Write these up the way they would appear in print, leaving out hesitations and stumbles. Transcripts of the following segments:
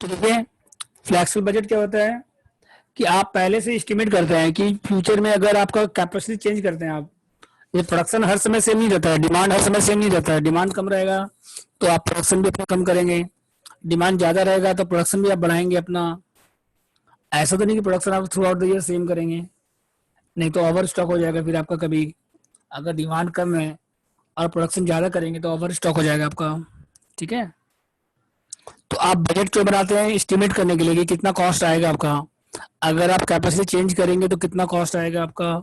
तो देखिए flexible budget क्या होता है कि आप पहले से एस्टिमेट करते हैं कि फ्यूचर में अगर आपका कैपेसिटी चेंज करते हैं आप, ये प्रोडक्शन हर समय सेम नहीं रहता है, डिमांड हर समय सेम नहीं रहता है। डिमांड कम रहेगा तो आप प्रोडक्शन भी अपना कम करेंगे, डिमांड ज्यादा रहेगा तो प्रोडक्शन भी आप बढ़ाएंगे अपना। ऐसा तो नहीं कि प्रोडक्शन आप through out the year same करेंगे, नहीं तो ओवर स्टॉक हो जाएगा फिर आपका कभी। अगर डिमांड कम है और प्रोडक्शन ज्यादा करेंगे तो ओवर स्टॉक हो जाएगा आपका। ठीक है, तो आप बजट क्यों बनाते हैं? एस्टिमेट करने के लिए कि कितना कॉस्ट आएगा आपका। अगर आप कैपेसिटी चेंज करेंगे तो कितना कॉस्ट आएगा आपका,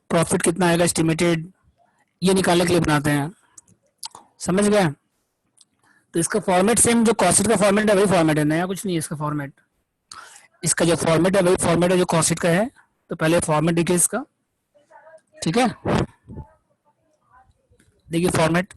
प्रॉफिट कितना आएगा एस्टिमेटेड, ये निकालने के लिए बनाते हैं। समझ गए? तो इसका फॉर्मेट सेम जो कॉस्ट का फॉर्मेट है वही फॉर्मेट है, नया कुछ नहीं है इसका फॉर्मेट। इसका जो फॉर्मेट है वही फॉर्मेट है जो कॉस्ट का है। तो पहले फॉर्मेट देखिए इसका। ठीक है, देखिए फॉर्मेट।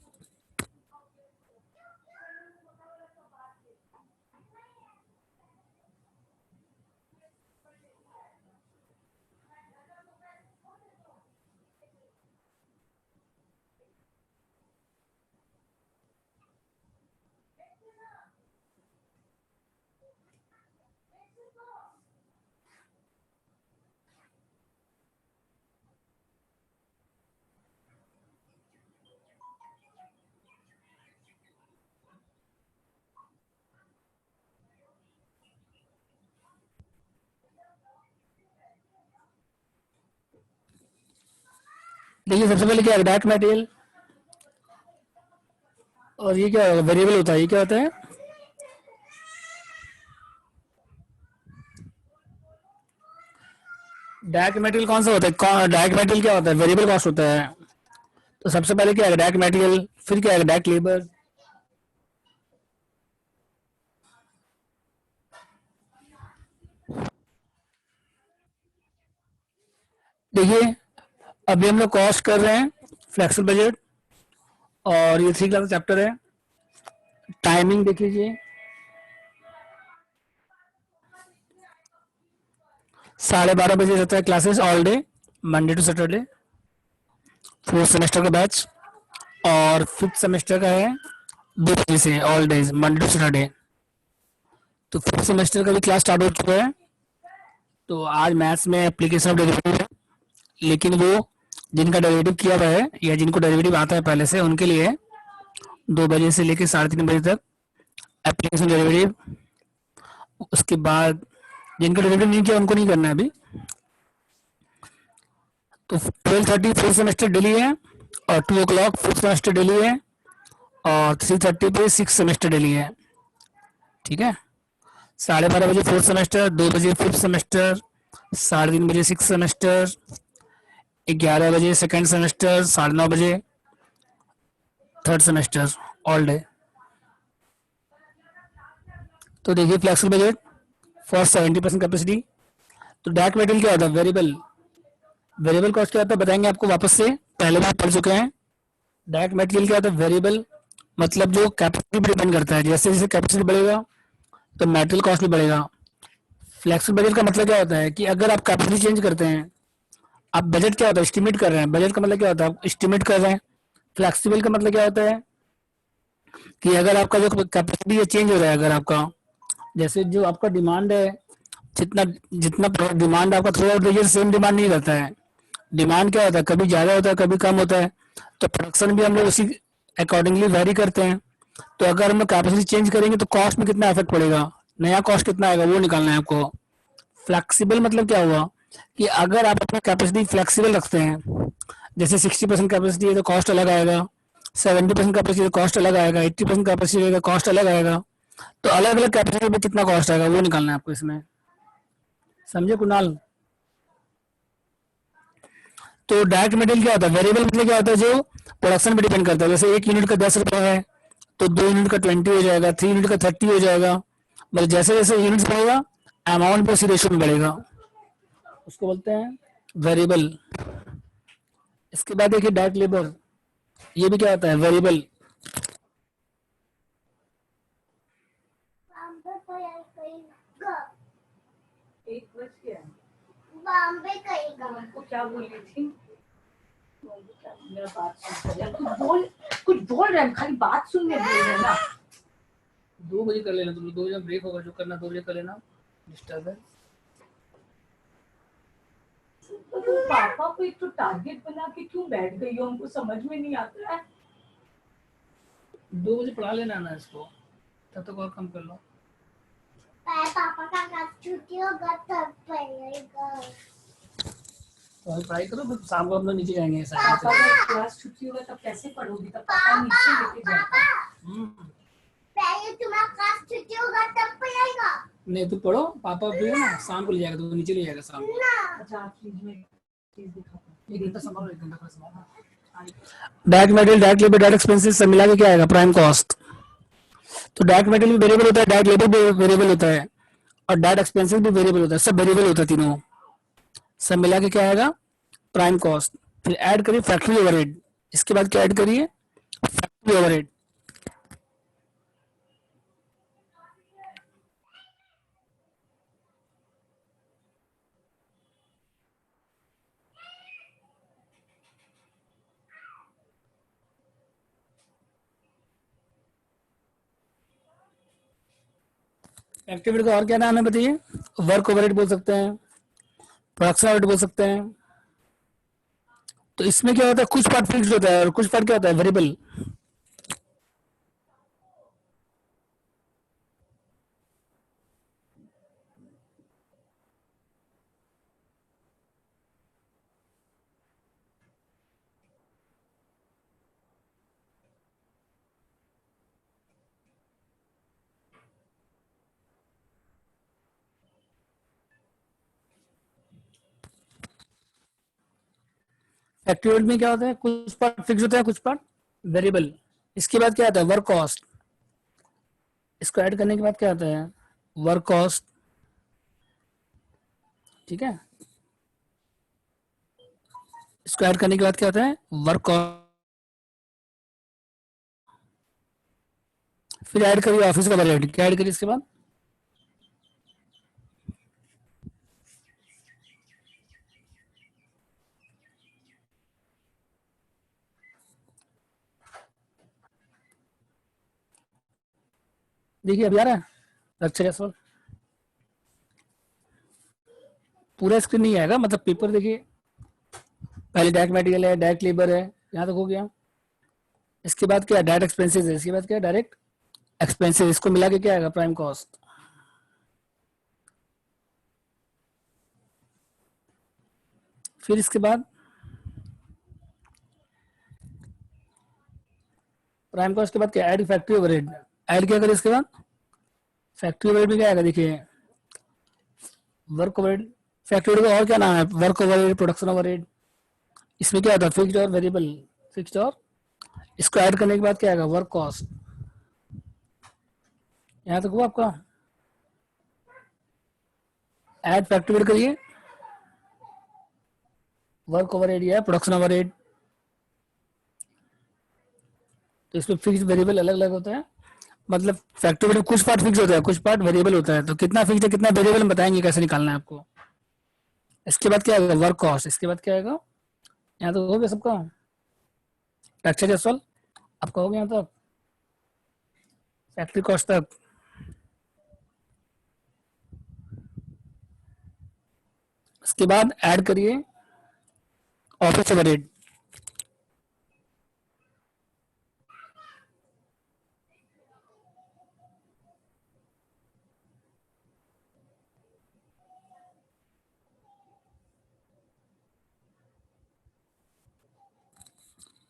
देखिए सबसे पहले क्या है, डायरेक्ट मटेरियल। और ये क्या होगा, वेरिएबल होता है। ये क्या होता है? डायरेक्ट मटेरियल कौन सा होता है? डायरेक्ट मटेरियल क्या होता है? वेरिएबल कॉस्ट होता है। तो सबसे पहले क्या है, डायरेक्ट मटेरियल, फिर क्या है, डायरेक्ट लेबर। देखिए अभी हम लोग कॉस्ट कर रहे हैं, फ्लेक्सिबल बजट, और ये 3 क्लास चैप्टर है। टाइमिंग देख लीजिए, 12:30 बजे रहता है classes all day, Monday to Saturday, 4th semester का बैच। और 5th सेमेस्टर का है 2 बजे से all days, Monday to Saturday. तो 5th सेमेस्टर का भी क्लास स्टार्ट हो चुका है। तो आज मैथ्स में एप्लीकेशन ऑफ डेरिवेटिव है, लेकिन वो जिनका डेरिवेटिव किया हुआ है या जिनको डेरिवेटिव आता है पहले से उनके लिए 2 बजे से लेकर 3:30 बजे तक एप्लीकेशन डेरिवेटिव। उसके बाद जिनका डेरिवेटिव नहीं किया उनको नहीं करना है अभी। तो 12:30 4th सेमेस्टर डेली है, और 2 o'clock 5th सेमेस्टर डेली है, और 3:30 पे 6th सेमेस्टर डेली है। ठीक है, 12:30 बजे 4th सेमेस्टर, 2 बजे 5th सेमेस्टर, 3:30 बजे 6th सेमेस्टर, 11 बजे सेकेंड सेमेस्टर, 9:30 बजे 3rd सेमेस्टर, ऑल डे। तो देखिए फ्लेक्सिबल बजट फॉर 70% कैपेसिटी। तो डायरेक्ट मटेरियल क्या होता है? वेरिएबल। वेरिएबल कॉस्ट क्या होता है बताएंगे आपको वापस से, पहले बार पढ़ चुके हैं। डायरेक्ट मटेरियल क्या होता है? वेरिएबल, मतलब जो कैपेसिटी पर डिपेंड करता है। जैसे जैसे कैपेसिटी बढ़ेगा तो मटेरियल कॉस्ट भी बढ़ेगा। फ्लेक्सिबल बजट का मतलब क्या होता है कि अगर आप कैपेसिटी चेंज करते हैं, आप बजट क्या होता है, एस्टिमेट कर रहे हैं। बजट का मतलब क्या होता है, आप एस्टिमेट कर रहे हैं। फ्लेक्सिबल का मतलब क्या होता है कि अगर आपका जो कैपेसिटी है चेंज हो रहा है, अगर आपका जैसे जो आपका डिमांड है, जितना जितना डिमांड आपका through out the year same demand नहीं रहता है। डिमांड क्या होता है, कभी ज़्यादा होता है कभी कम होता है। तो प्रोडक्शन भी हम लोग उसी अकॉर्डिंगली वेरी करते हैं। तो अगर हम लोग कैपेसिटी चेंज करेंगे तो कॉस्ट में कितना इफेक्ट पड़ेगा, नया कॉस्ट कितना आएगा वो निकालना है आपको। फ्लेक्सिबल मतलब क्या हुआ कि अगर आप अपना कैपेसिटी फ्लेक्सिबल रखते हैं, जैसे 60% कैपेसिटी है तो कॉस्ट अलग आएगा, 70% कैपेसिटी तो कॉस्ट अलग आएगा, 80% कैपेसिटी रहेगा कॉस्ट अलग आएगा। तो अलग अलग कैपेसिटी में कितना कॉस्ट आएगा वो निकालना है आपको इसमें। समझे कुणाल? तो डायरेक्ट मटेरियल क्या होता है? वेरिएबल मतलब क्या होता है, जो प्रोडक्शन पे डिपेंड करता है। जैसे 1 यूनिट का 10 रुपये है तो 2 यूनिट का 20 हो जाएगा, 3 यूनिट का 30 हो जाएगा। मतलब जैसे जैसे यूनिट्स बढ़ेगा अमाउंट भी उसी रेशियो में बढ़ेगा, उसको बोलते हैं वेरिएबल। इसके बाद देखिए डायरेक्ट लेबर, ये भी क्या होता है, वेरिएबल। एक बज गया बॉम्बे कहेगा हमको, क्या बोल रही थी? मेरा बात सुन, कुछ बोल रहे हैं, खाली बात सुनने बोल रहे हैं ना। 2 बजे कर लेना, तुम 2 बजे ब्रेक होगा, जो करना 2 बजे कर लेना, डिस्टर्ब है। तो तुम पापा को एक तो टारगेट बना के क्यों बैठ गई हो, हमको समझ में नहीं आता है। 2 बजे पढ़ा लेना ना इसको, तब तक और कम कर लो। पापा का क्लास छुट्टी होगा तब पढ़ेगा। तो अभी पढ़ाई करो, फिर शाम को हम लोग नीचे जाएंगे। पापा का क्लास छुट्टी होगा तब कैसे पढ़ोगी, तब पापा नीचे लेके जाएगा। पहले तुम्हारा क्लास छुट्टी होगा तब पढ़ेगा। नहीं तो पढ़ो, पापा फ्री है ना, शाम को ले जाएगा, तो नीचे ले जाएगा शाम को। अच्छा आप फ्रिज में चीज दिखाओ। 1 घंटा संभालो, 1 घंटा का संभालो। Direct material, direct labour, direct expenses सब मिला के क्या आएगा, प्राइम कॉस्ट। तो डायरेक्ट मटेरियल भी वेरिएबल होता है, डायरेक्ट लेबर भी वेरिएबल होता है, और डायरेक्ट एक्सपेंसेस भी वेरिएबल होता है, सब वेरिएबल होता है तीनों, सब मिला के क्या आएगा, प्राइम कॉस्ट। फिर ऐड करिए फैक्ट्री ओवरहेड, इसके बाद क्या ऐड करिए, फैक्ट्री ओवरहेड। एक्टिविटी का और क्या नाम है बताइए, वर्क ओवरहेड बोल सकते हैं, प्रोडक्शन ओवरहेड बोल सकते हैं। तो इसमें क्या होता है, कुछ पार्ट फिक्स्ड होता है और कुछ पार्ट क्या होता है, वेरिएबल। फैक्ट्री ओवरहेड में क्या होता है, कुछ पार्ट फिक्स होता है, कुछ पार्ट वेरिएबल। इसके बाद क्या आता है, वर्क कॉस्ट। इसको ऐड करने के बाद क्या आता है, वर्क कॉस्ट। ठीक है, इसको ऐड करने के बाद क्या होता है, वर्क कॉस्ट। फिर ऐड करिए ऑफिस का ओवरहेड, क्या ऐड करिए इसके बाद, देखिए अभी आ रहा है लेक्चर सर, पूरा स्क्रीन नहीं आएगा, मतलब पेपर देखिए, पहले डायरेक्ट मटेरियल है, डायरेक्ट लेबर है, यहाँ तक हो गया। इसके बाद क्या, डायरेक्ट एक्सपेंसेस है, इसके बाद क्या, डायरेक्ट एक्सपेंसेस, इसको मिला के क्या आएगा, प्राइम कॉस्ट। फिर इसके बाद प्राइम कॉस्ट के बाद क्या, ऐड फैक्ट्री ओवरहेड। ऐड क्या करें इसके बाद, फैक्ट्री ओवरहेड में क्या आएगा, देखिए वर्क ओवरहेड। फैक्ट्री ओवरहेड का और क्या नाम है, वर्क ओवरहेड, प्रोडक्शन ओवरहेड। इसमें क्या होता है, फिक्स्ड और वेरिएबल, फिक्स्ड और, इसको ऐड करने के बाद क्या आएगा, वर्क कॉस्ट। यहाँ तक हुआ आपका, ऐड फैक्ट्री ओवरहेड करिए, वर्क ओवरहेड या प्रोडक्शन ओवरहेड। तो इसमें फिक्स वेरिएबल अलग अलग होता है, मतलब फैक्ट्री में कुछ पार्ट फिक्स होता है, कुछ पार्ट वेरिएबल होता है, तो कितना फिक्स है कितना वेरिएबल हम बताएंगे कैसे निकालना है आपको। इसके बाद क्या आएगा, वर्क कॉस्ट। इसके बाद क्या आएगा, यहाँ तो हो गया सबका, अच्छा जसवाल आपका हो गया यहाँ तक, फैक्ट्री कॉस्ट तक। इसके बाद ऐड करिए ऑफिस ओवरहेड।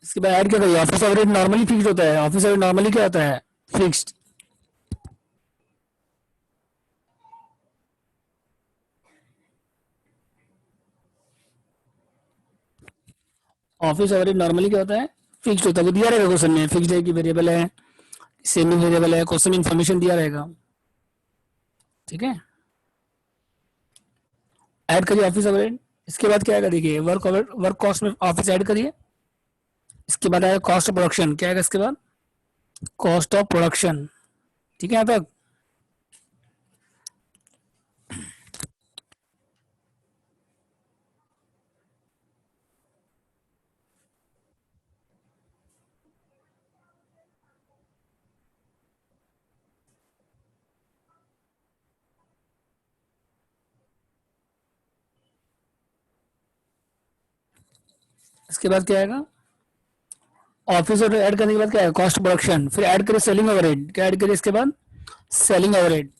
इसके बाद ऐड क्या करिए, ऑफिस ओवरहेड नॉर्मली फिक्स होता है, ऑफिस ओवरहेड नॉर्मली क्या होता है, फिक्स्ड। ऑफिस ओवरहेड नॉर्मली क्या होता है, फिक्स्ड होता है, वो दिया रहेगा क्वेश्चन में, फिक्स्ड है कि वेरिएबल है, सेमी वेरिएबल है, क्वेश्चन में इंफॉर्मेशन दिया रहेगा। ठीक है, ऐड करिए ऑफिस ओवरहेड। इसके बाद क्या आएगा, देखिए वर्क वर्क कॉस्ट में ऑफिस ऐड करिए। इसके बाद आएगा कॉस्ट ऑफ प्रोडक्शन, क्या आएगा इसके बाद, कॉस्ट ऑफ प्रोडक्शन। ठीक है यहाँ तक। इसके बाद क्या आएगा, ऑफिस और ऐड करने के बाद क्या है, कॉस्ट प्रोडक्शन, फिर ऐड करिए सेलिंग ओवरहेड, क्या ऐड करिए इसके बाद, सेलिंग ओवरहेड।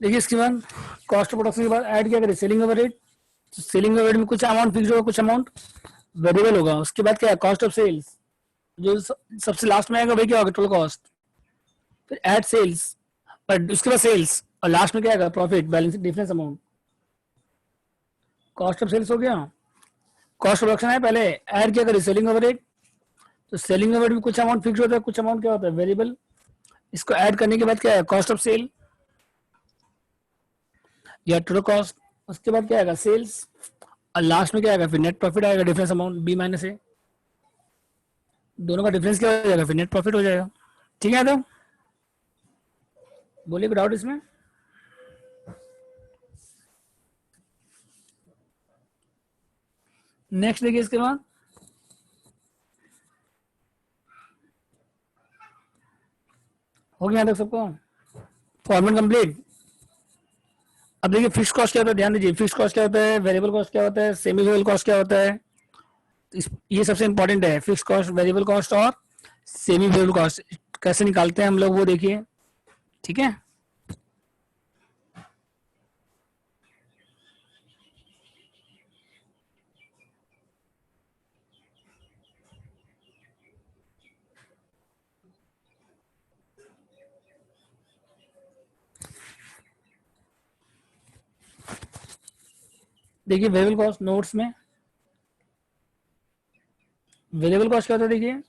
देखिए इसके बाद कॉस्ट प्रोडक्शन के बाद ऐड क्या करें, सेलिंग ओवरहेड। सेलिंग ओवरहेड में कुछ अमाउंट फिक्स होगा, कुछ अमाउंट वेरिएबल होगा। उसके बाद क्या है, कॉस्ट ऑफ सेल्स, जो सबसे लास्ट में आएगा वही क्या होगा, टोटल कॉस्ट। फिर ऐड सेल्स, पर उसके बाद सेल्स, और लास्ट में क्या आएगा, profit, balance difference amount. Cost of sales हो गया, कॉस्ट प्रोडक्शन है पहले, ऐड क्या करें, सेलिंग ओवरहेड। तो सेलिंग ओवरहेड में कुछ अमाउंट फिक्स होता है, कुछ अमाउंट क्या होता है, वेरिएबल। इसको ऐड करने के बाद क्या है, कॉस्ट ऑफ सेल या टोटल कॉस्ट। उसके बाद क्या आएगा, सेल्स, और लास्ट में क्या आएगा, फिर नेट प्रॉफिट आएगा, डिफरेंस अमाउंट बी माइनस ए। दोनों का डिफरेंस क्या हो जाएगा, फिर नेट प्रॉफिट हो जाएगा। ठीक है, तो बोलिए कोई डाउट इसमें। नेक्स्ट देखिए इसके बाद, हो गया तक सबको, फॉर्मेट कंप्लीट। अब देखिए फिक्स कॉस्ट क्या होता है, ध्यान दीजिए, फिक्स कॉस्ट क्या होता है, वेरिएबल कॉस्ट क्या होता है, सेमी वेरिएबल कॉस्ट क्या होता है। ये सबसे इंपॉर्टेंट है, फिक्स कॉस्ट, वेरिएबल कॉस्ट और सेमी वेरिएबल कॉस्ट कैसे निकालते हैं हम लोग, वो देखिए। ठीक है, देखिए वेरिएबल कॉस्ट नोट्स में, वेरिएबल कॉस्ट क्या होता है, देखिए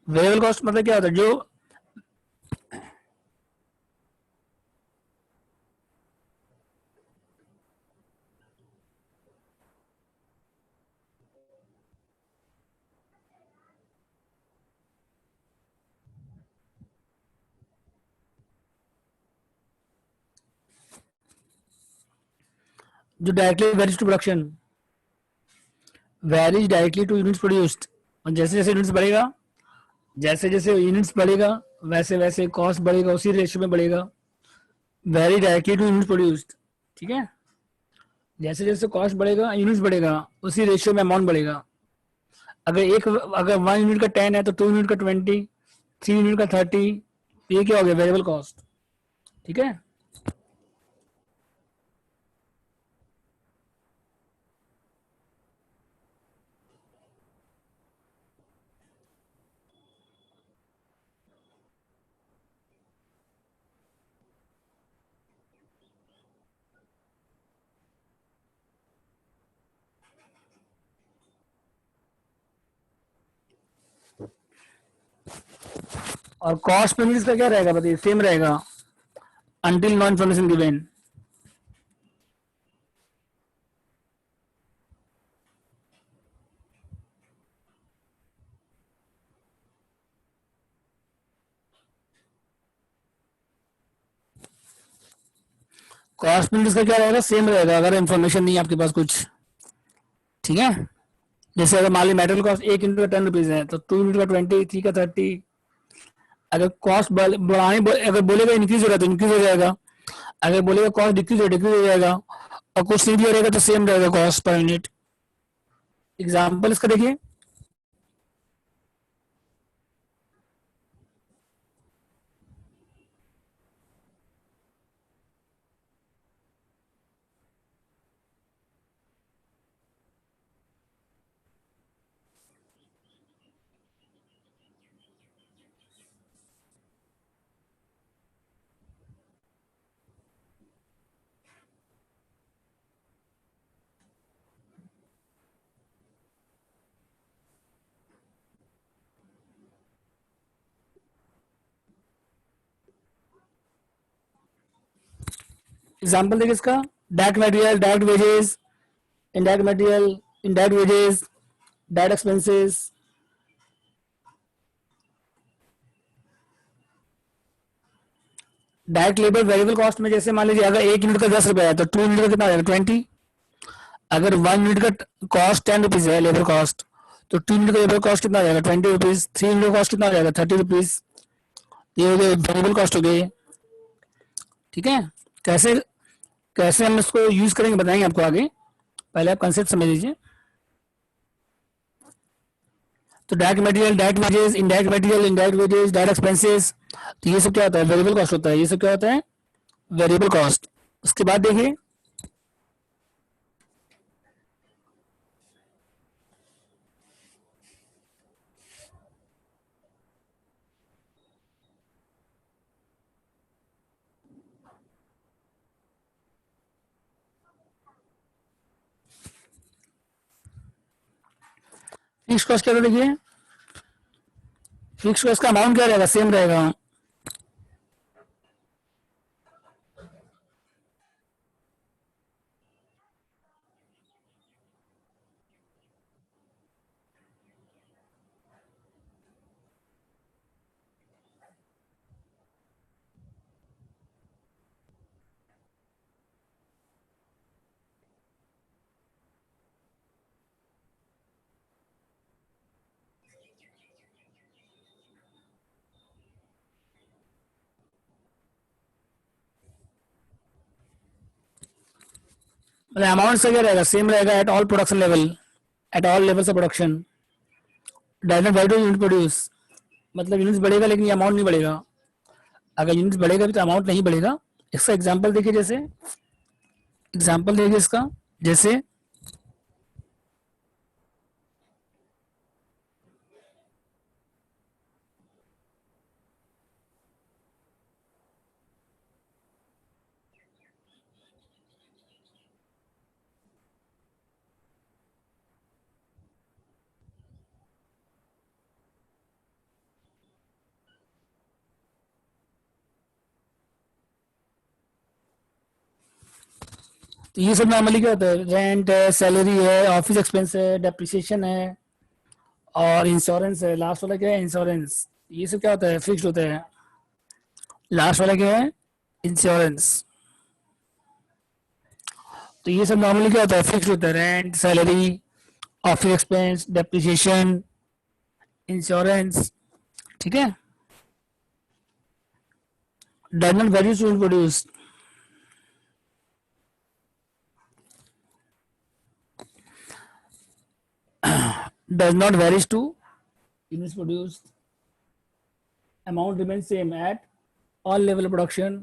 वेरिएबल कॉस्ट मतलब क्या होता है, जो directly varies to production, varies directly to units produced. और जैसे जैसे यूनिट्स बढ़ेगा, जैसे जैसे यूनिट्स बढ़ेगा, वैसे वैसे कॉस्ट बढ़ेगा, उसी रेशियो में बढ़ेगा, very directly to units produced. ठीक है, जैसे जैसे कॉस्ट बढ़ेगा, यूनिट्स बढ़ेगा, उसी रेशियो में अमाउंट बढ़ेगा। अगर 1 यूनिट का 10 है तो 2 यूनिट का 20, 3 यूनिट का 30, ये क्या हो गया, वेरिएबल कॉस्ट। ठीक है, और कॉस्ट पे यूनिट्स का क्या रहेगा, बताइए, सेम रहेगा until non information given. Cost units का क्या रहेगा, सेम रहेगा, अगर इन्फॉर्मेशन नहीं है आपके पास कुछ। ठीक है, जैसे अगर मान ली मेटेरियल कॉस्ट 1 यूनिट का 10 रुपीज है, तो 2 यूनिट का 20, 3 का 30। अगर कॉस्ट बढ़ाने अगर बोलेगा इंक्रीज हो रहा है तो इंक्रीज हो जाएगा, अगर बोलेगा कॉस्ट डिक्रीज हो जाएगा, और कुछ नहीं दिया रहेगा तो सेम रहेगा कॉस्ट पर यूनिट। एग्जाम्पल इसका देखिए, एग्जाम्पल देखिए इसका, direct material, direct wages, indirect material, indirect wages, direct expenses, direct labour variable cost में जैसे मान लीजिए अगर 1 यूनिट का 10 रुपया है तो 2 यूनिट का कितना आएगा 20। अगर 1 यूनिट का कॉस्ट 10 रुपीज है लेबर कॉस्ट, तो 2 यूनिट का लेबर कॉस्ट कितना आ जाएगा 20 रुपीज, 3 यूनिट का कॉस्ट कितना आ जाएगा 30 रुपीज। ये हो गए वेरिएबल कॉस्ट हो गई। ठीक है, कैसे कैसे हम इसको यूज करेंगे बताएंगे आपको आगे, पहले आप कंसेप्ट समझ लीजिए। तो direct material, direct wages, indirect material, indirect wages, direct expenses, तो ये सब क्या होता है वेरिएबल कॉस्ट होता है। ये सब क्या होता है वेरिएबल कॉस्ट। उसके बाद देखिए फिक्स कॉस्ट क्या था, देखिए फिक्स कॉस्ट का अमाउंट क्या रहेगा सेम रहेगा। मतलब अमाउंट से क्या रहेगा सेम रहेगा at all production level, at all levels of production. Direct value unit produce, मतलब यूनिट्स बढ़ेगा लेकिन ये अमाउंट नहीं बढ़ेगा। अगर यूनिट्स बढ़ेगा भी तो अमाउंट नहीं बढ़ेगा। इसका एग्जांपल देखिए, जैसे एग्जांपल देखिए इसका, जैसे तो ये सब नॉर्मली क्या होता है, रेंट है, सैलरी है, ऑफिस एक्सपेंस है, डेप्रिसिएशन है और इंश्योरेंस है। लास्ट वाला क्या है इंश्योरेंस। ये सब क्या होता है फिक्स्ड होता है। लास्ट वाला क्या है इंश्योरेंस। तो ये सब नॉर्मली क्या होता है फिक्स्ड होता है, rent, salary, office expense, depreciation, insurance. ठीक है, does not vary to produce, does not varies to units produced, amount remains same at all level of production,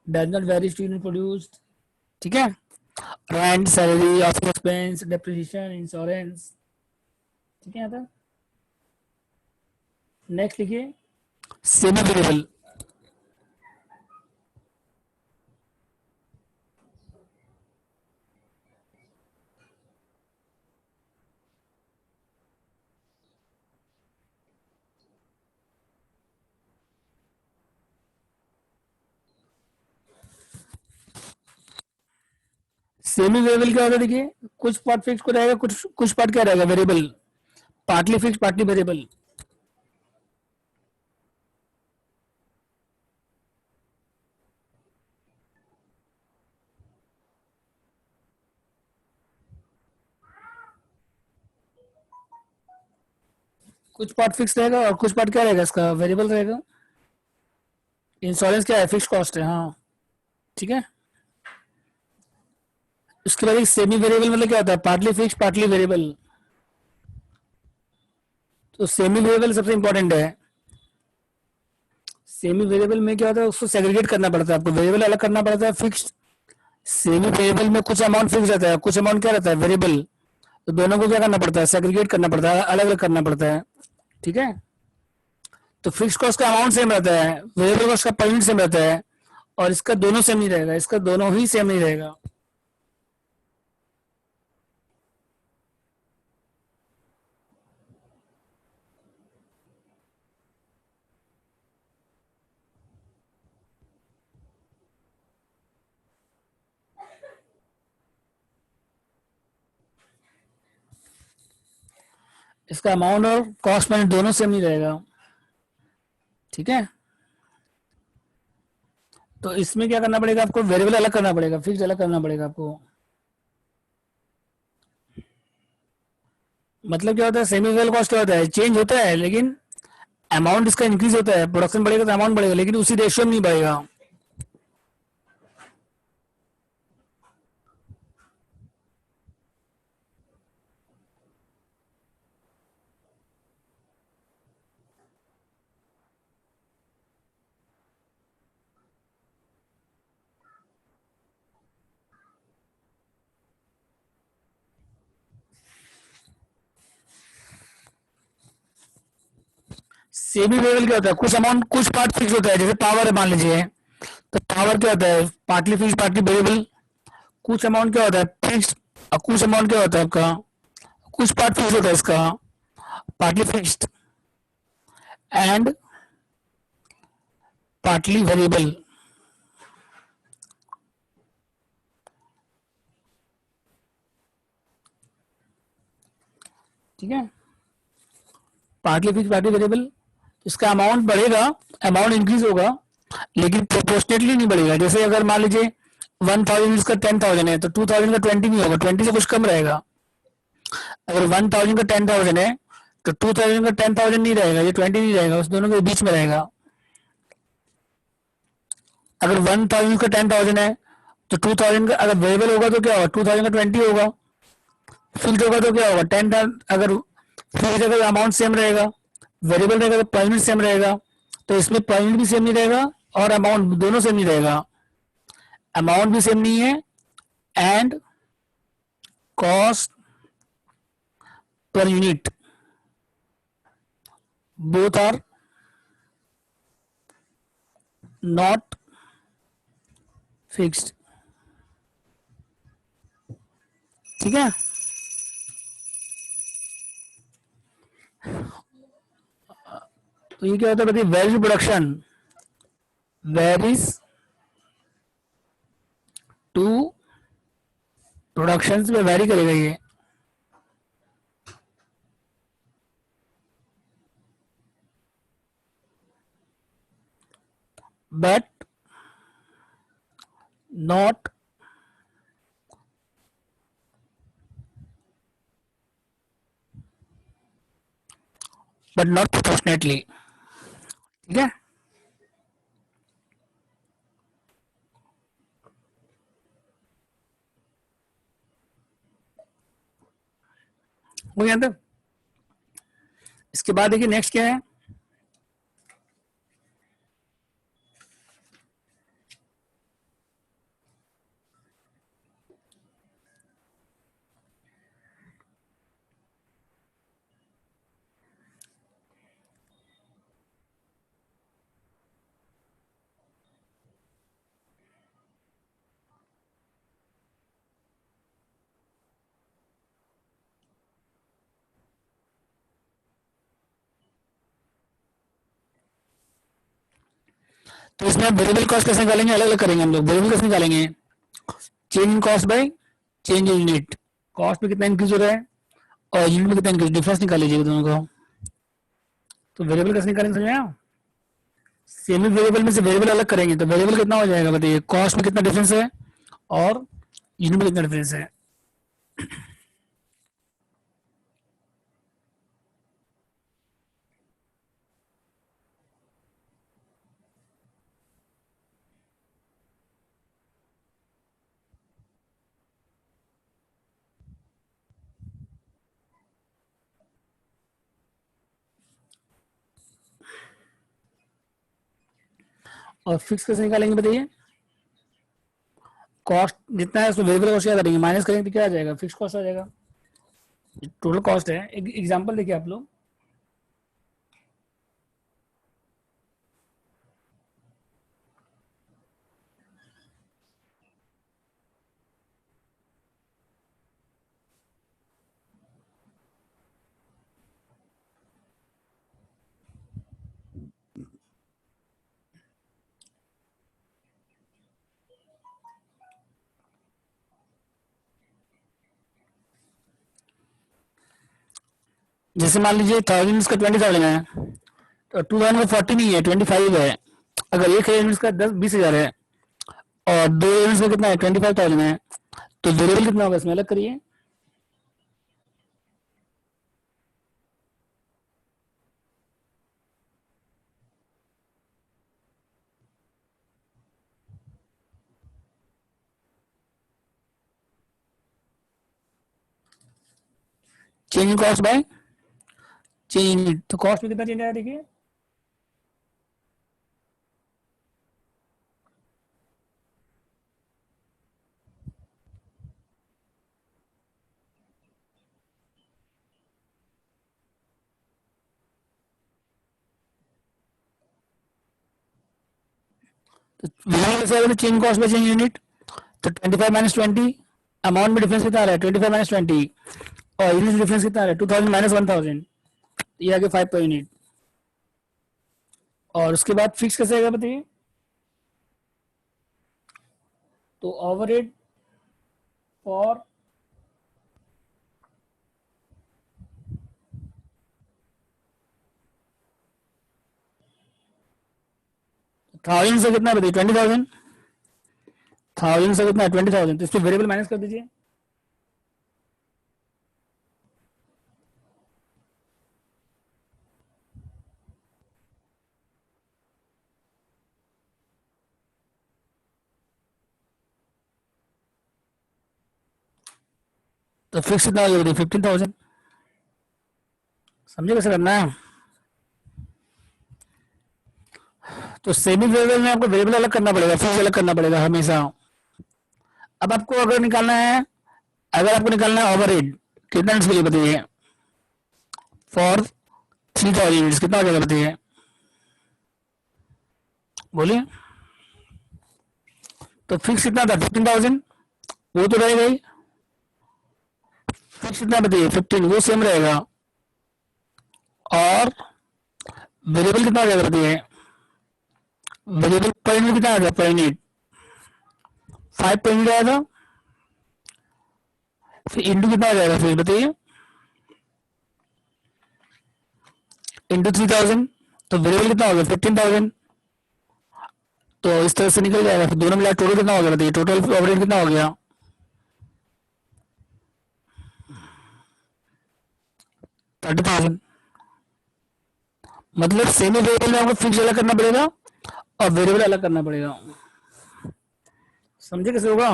does not varies to unit produced। ठीक है, rent, salary, office expense, depreciation, insurance. ठीक है, आता next लिखिए semi variable. Semi variable क्या होता है, देखिए कुछ पार्ट फिक्स को रहेगा, कुछ कुछ पार्ट क्या रहेगा variable, partly fix partly variable. कुछ पार्ट फिक्स रहेगा और कुछ पार्ट क्या रहेगा इसका वेरिएबल रहेगा। इंश्योरेंस क्या है फिक्स कॉस्ट है, हाँ ठीक है। उसके बाद एक सेमी वेरिएबल मतलब क्या होता है पार्टली फिक्स पार्टली वेरिएबल। तो सेमी वेरिएबल सबसे इंपॉर्टेंट है। सेमी वेरिएबल में क्या होता है उसको सेग्रीगेट करना पड़ता है आपको, वेरिएबल अलग करना पड़ता है फिक्स। सेमी वेरिएबल में कुछ अमाउंट फिक्स रहता है, कुछ अमाउंट क्या रहता है वेरिएबल। तो दोनों को क्या करना पड़ता है सेग्रीगेट करना पड़ता है, अलग अलग करना पड़ता है। ठीक है, तो फिक्स कॉस्ट का अमाउंट सेम रहता है, वेरिएबल कॉस्ट का पर यूनिट सेम रहता है, और इसका दोनों सेम नहीं रहेगा, इसका दोनों ही सेम नहीं रहेगा। इसका अमाउंट और कॉस्ट मैंने दोनों सेम नहीं रहेगा, ठीक है। तो इसमें क्या करना पड़ेगा आपको, वेरिएबल अलग करना पड़ेगा, फिक्स अलग करना पड़ेगा आपको। मतलब क्या होता है, सेमी वेरिएबल कॉस्ट क्या होता है, चेंज होता है लेकिन अमाउंट इसका इंक्रीज होता है, प्रोडक्शन बढ़ेगा तो अमाउंट बढ़ेगा, लेकिन उसी रेशियो में नहीं बढ़ेगा। सेमी वेरिएबल क्या होता है, कुछ अमाउंट कुछ पार्ट फिक्स होता है, जैसे पावर है मान लीजिए, तो पावर क्या होता है, पार्टली फिक्स पार्टली वेरिएबल। कुछ अमाउंट क्या होता है फिक्स, और कुछ अमाउंट क्या होता है आपका, कुछ पार्ट फिक्स होता है इसका, partly fixed and partly variable, ठीक है। पार्टली फिक्स पार्टली वेरिएबल, इसका अमाउंट बढ़ेगा, अमाउंट इंक्रीज होगा, लेकिन प्रोपोर्शनेटली नहीं बढ़ेगा। जैसे अगर मान लीजिए 1000 इसका 10,000 है, तो 2000 का 20 नहीं होगा, 20 से कुछ कम रहेगा। अगर 1000 का 10,000 है, तो 2000 का 10,000 नहीं रहेगा, ये 20 नहीं रहेगा, उस दोनों के बीच में रहेगा। अगर 1000 का 10,000 है, तो 2000 का अगर वेरिएबल होगा तो क्या होगा, 2000 का 20 होगा, फिक्स होगा तो क्या होगा 10। अगर फिक्स अगर अमाउंट सेम रहेगा, वेरिएबल रहेगा तो परसेंट सेम रहेगा, तो इसमें परसेंट भी सेम नहीं रहेगा और अमाउंट दोनों सेम नहीं रहेगा। अमाउंट भी सेम नहीं है and cost per unit both are not fixed, ठीक है। तो ये क्या होता है, बताइए, varies production varies to production में वेरी करेगा ये, but not but not proportionately, ठीक है। हो गया अंदर। इसके बाद देखिए नेक्स्ट क्या है, तो इसमें हम वेरिएबल कॉस्ट कैसे निकालेंगे, अलग अलग करेंगे हम लोग। वेरिएबल कैसे निकालेंगे, change in cost by change in unit, cost में कितना इंक्रीज हो रहा है और यूनिट में कितना इंक्रीज, डिफरेंस निकाल लीजिएगा दोनों का। तो वेरिएबल कैसे निकालेंगे, समझ आया। सेमी वेरिएबल में से वेरिएबल अलग करेंगे, तो वेरिएबल कितना हो जाएगा बताइए, कॉस्ट में कितना डिफरेंस है और यूनिट में कितना डिफरेंस है। और फिक्स कैसे निकालेंगे बताइए, कॉस्ट जितना है उसमें वेरिएबल कॉस्ट क्या करेंगे, माइनस करेंगे तो क्या आ जाएगा, फिक्स कॉस्ट आ जाएगा। टोटल कॉस्ट है, एक एग्जांपल देखिए आप लोग। जैसे मान लीजिए 1000 का 20,000 है, तो 2000 का 40 नहीं है, 25 है। अगर 1,000 का 20,000 है और 2 का कितना है, 25,000 है, तो वेरिएबल कितना होगा इसमें अलग करिए। Change in cost by change in, तो कॉस्ट में कितना चेंज आया देखिए, तो वेरिएबल कैसे आएगा, change cost by change unit, तो 25 माइनस 20, अमाउंट में डिफरेंस कितना आ रहा है, 25 माइनस 20, और यूनिट डिफरेंस कितना आ रहा है, 2000 माइनस 1000, ये आगे 5 पर यूनिट। और उसके बाद फिक्स कैसे आएगा बताइए, तो ओवरहेड फॉर 1000 से कितना बताइए, 20,000, 1000 से कितना है 20,000, तो इस पर वेरिएबल माइनस कर दीजिए। तो फिक्स कितना हो जाएगा, 15,000। समझे कैसे करना है। तो सेमी वेरिएबल में आपको वेरिएबल अलग करना पड़ेगा, फिक्स अलग करना पड़ेगा हमेशा। अब आपको अगर निकालना है, अगर आपको निकालना है ओवरहेड कितना यूनिट्स के लिए बताइए, फॉर 3000 यूनिट्स कितना हो जाएगा बताइए, बोलिए। तो फिक्स कितना था 15,000, वो तो रहेगा ही। फिक्स कितना बताइए 15, वो सेम रहेगा। और वेरिएबल कितना हो जाएगा बताइए, वेरिएबल पर यूनिट कितना आ जाएगा, पर यूनिट 5 पर यूनिट आएगा। फिर इंटू कितना आ जाएगा फिर बताइए, इंटू 3000, तो वेरिएबल कितना हो गया 15,000। तो इस तरह से निकल जाएगा, फिर दोनों मिला टोटल कितना हो गया बताइए, टोटल ओवरहेड कितना हो गया 30,000। मतलब सेमी वेरिएबल में आपको फिक्स अलग करना पड़ेगा और वेरिएबल अलग करना पड़ेगा। समझे कैसे होगा।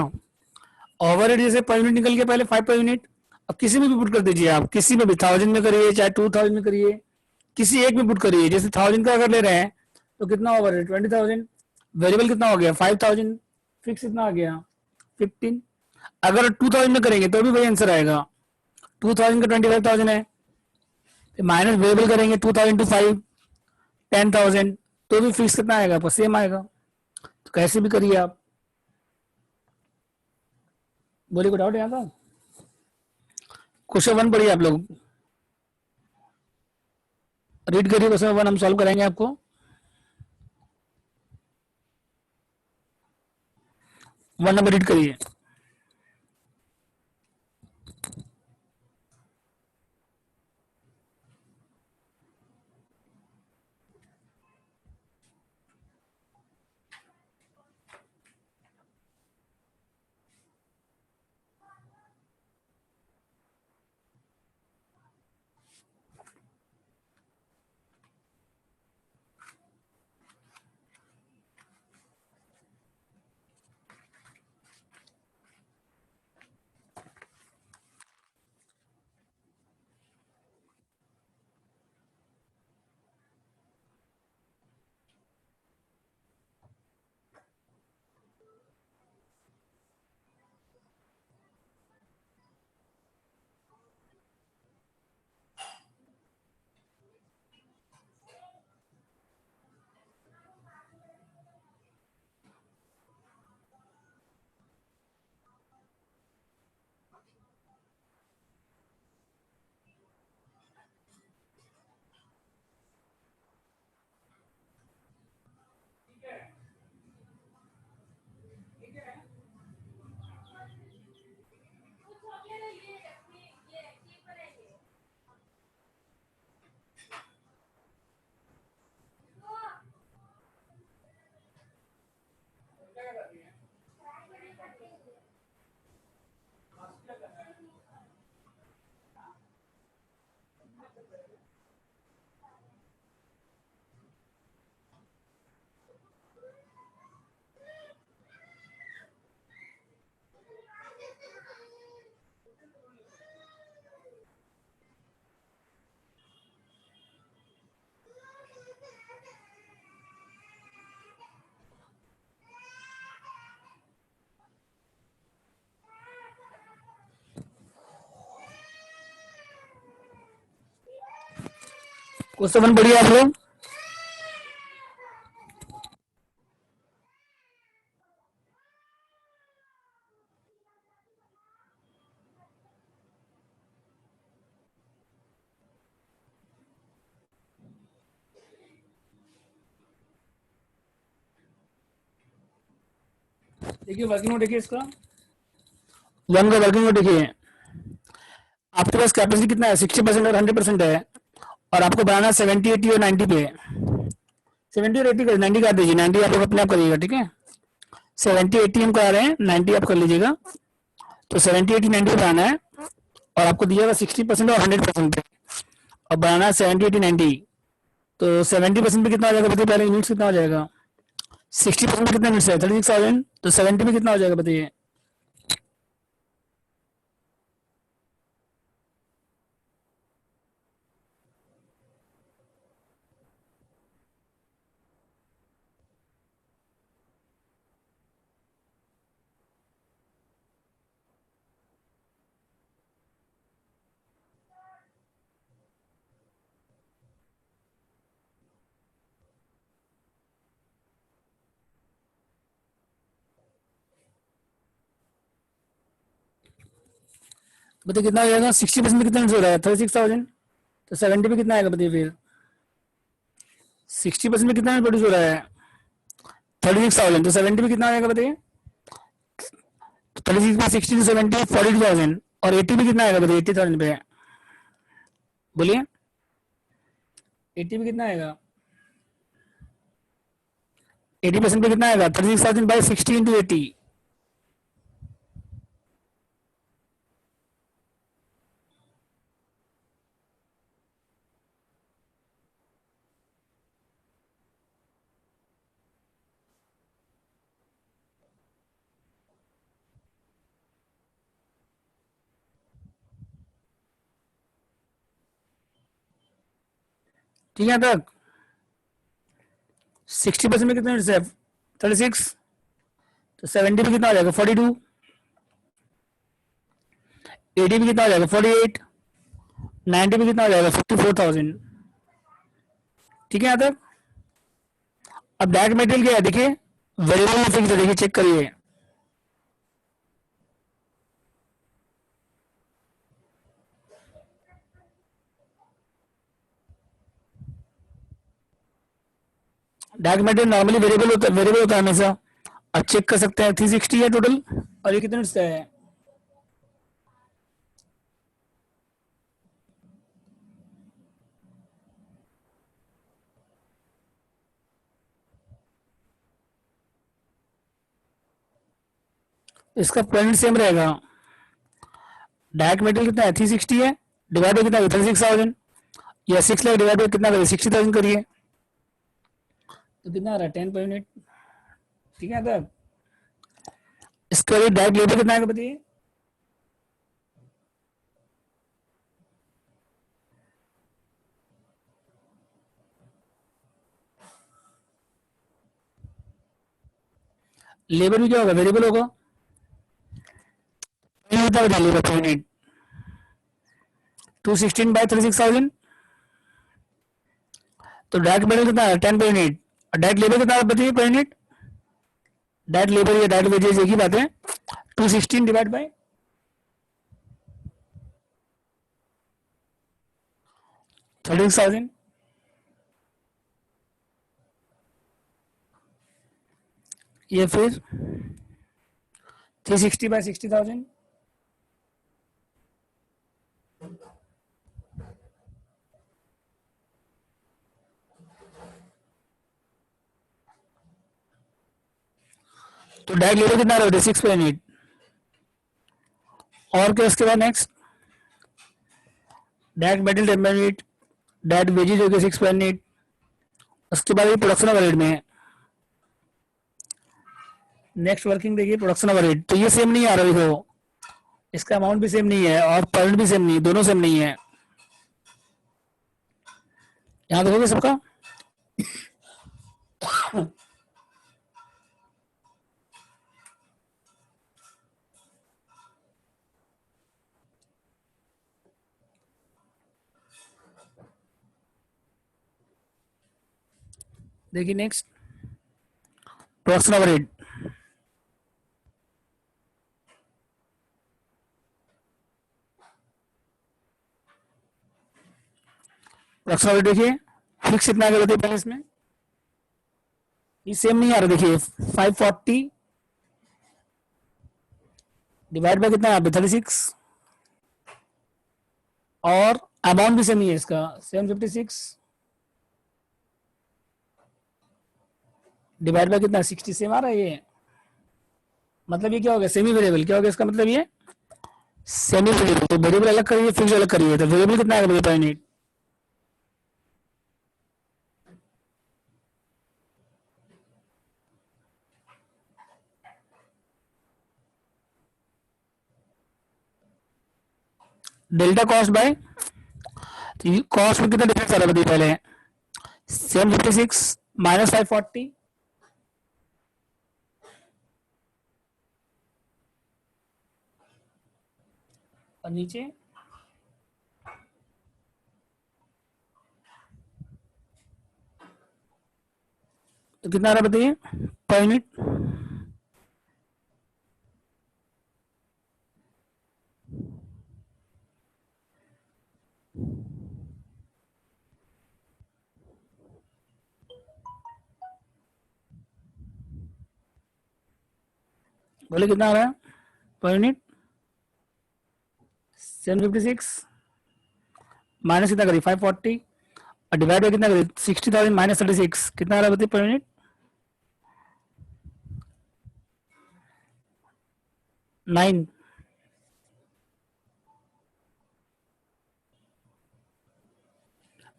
ओवरहेड जैसे पर यूनिट निकल के पहले 5 पर यूनिट, अब किसी में भी पुट कर दीजिए, आप किसी में भी 1000 में करिए चाहे 2000 में करिए, किसी एक में पुट करिए। जैसे 1000 का अगर ले रहे हैं तो कितना ओवरहेड 20,000, वेरिएबल कितना हो गया 5000, फिक्स कितना आ गया 15। अगर 2000 में करेंगे तो भी वही आंसर आएगा, 2000 का 25,000 है, माइनस वेरिएबल करेंगे 2000 टू 5 10,000, तो भी फिक्स कितना आएगा आपको सेम आएगा। तो कैसे भी करिए आप, बोलिए कोई डाउट यहाँ का। क्वेश्चन 1 पढ़िए आप लोग, रीड करिए क्वेश्चन 1, हम सॉल्व कराएंगे आपको। 1 नंबर रीड करिए। क्वेश्चन 1 पढ़िए आप लोग। देखिए वर्किंग नोट देखिए इसका, 1 का वर्किंग नोट देखिए। आपके पास कैपेसिटी कितना है, 60% और 100% है, और आपको बनाना 70, 80 और 90 पे। 70 और 80 कर 90 कर दीजिए, 90 आप लोग अपने आप करिएगा, ठीक है। 70, 80 हम करा रहे हैं, 90 आप कर लीजिएगा। तो 70, 80, 90 बनाना है, और आपको दिया हुआ 60% और 100% पे। अब बनाना है 70, 80, 90। तो 70% पे कितना हो जाएगा बताइए, पहले यूनिट्स कितना हो जाएगा। 60% में कितना यूनिट्स है, 36,000। तो 70 में कितना हो जाएगा बताइए। बताइए कितना हो जाएगा, 60% में कितना यूनिट्स हो रहा है, 36,000। तो 70 में कितना आएगा बताइए फिर। 60% में कितना प्रोड्यूस हो रहा है, 36,000। तो 70 में कितना आएगा बताइए। 36 में 60 टू 70, 42,000। और 80 में कितना आएगा बताइए, 80,000 पे। बोलिए 80 में कितना आएगा, 80% पे कितना आएगा, 36,000 बाई 60 इंटू 80। ठीक है तक। 60% में कितना है, 36। तो 70 में कितना आ जाएगा, 42। 80 में कितना आ जाएगा, 48। 90 में कितना आ जाएगा, 54,000। ठीक है यहाँ तक। अब डायरेक्ट मेटेरियल क्या है देखिए, वेरिएबल में फिक्स है, देखिए चेक करिए। डायरेक्ट मेटेरियल नॉर्मली वेरिएबल होता है हमेशा। अब चेक कर सकते हैं, 360 है टोटल, और ये कितने मिनट्स का है। इसका पॉइंट सेम रहेगा। डायरेक्ट मेटेरियल कितना है, 360 है, डिवाइड कितना है, 36,000। या 6 लाख डिवाइड बाई कितना करिए, 60,000 करिए। तो कितना आ रहा है, 10.8। ठीक है तब। इसका डायरेक्ट लेबर कितना आएगा बताइए। लेबर भी क्या होगा, वेरिएबल होगा। लेबर 0.8, 216/36,000। तो डायरेक्ट मेटेरियल कितना है, 10.8। और डायरेक्ट लेबर कितना बताइए, 0.8। डायरेक्ट लेबर या डायरेक्ट वेजेस एक ही बात है। 216 डिवाइड बाई 36,000। ये फिर 360/60,000। तो डायरेक्ट लेबर कितना रहा है, 6.8। और क्या उसके बाद next, direct material 10.8, direct wages हो गया 6.8। उसके बाद ये प्रोडक्शन ओवरहेड में है। नेक्स्ट वर्किंग देखिए, प्रोडक्शन ओवरहेड। तो ये सेम नहीं आ रहा देखो, इसका अमाउंट भी सेम नहीं है और पॉइंट भी सेम नहीं है, दोनों सेम नहीं है। यहाँ देखोगे सबका। देखिए next production overhead. Production overhead देखिए फिक्स कितना आगे बताइए पहले इसमें, ये सेम नहीं आ रहा, देखिए 540 डिवाइड बाय कितना है 36 और अमाउंट भी सेम ही है इसका 756 डिवाइड बाय कितना 60 सेम आ रहा है ये, मतलब ये क्या हो गया सेमी वेरिएबल, क्या हो गया इसका मतलब ये सेमी वेरिएबल। तो वेरिएबल अलग करिए फिक्स अलग करिए, तो वेरिएबल कितना आएगा 0.8, डेल्टा कॉस्ट बाय, कॉस्ट में कितना डिफरेंस आ रहा है बताइए पहले, 756 माइनस 540 और नीचे तो कितना आ रहा है बताइए पर यूनिट, बोले कितना आ रहा है पर यूनिट 756 माइनस कितना करिए 540 और डिवाइड बाय कितना करिए 60,000 माइनस 36 कितना आ रहा है बताइए पर यूनिट 9।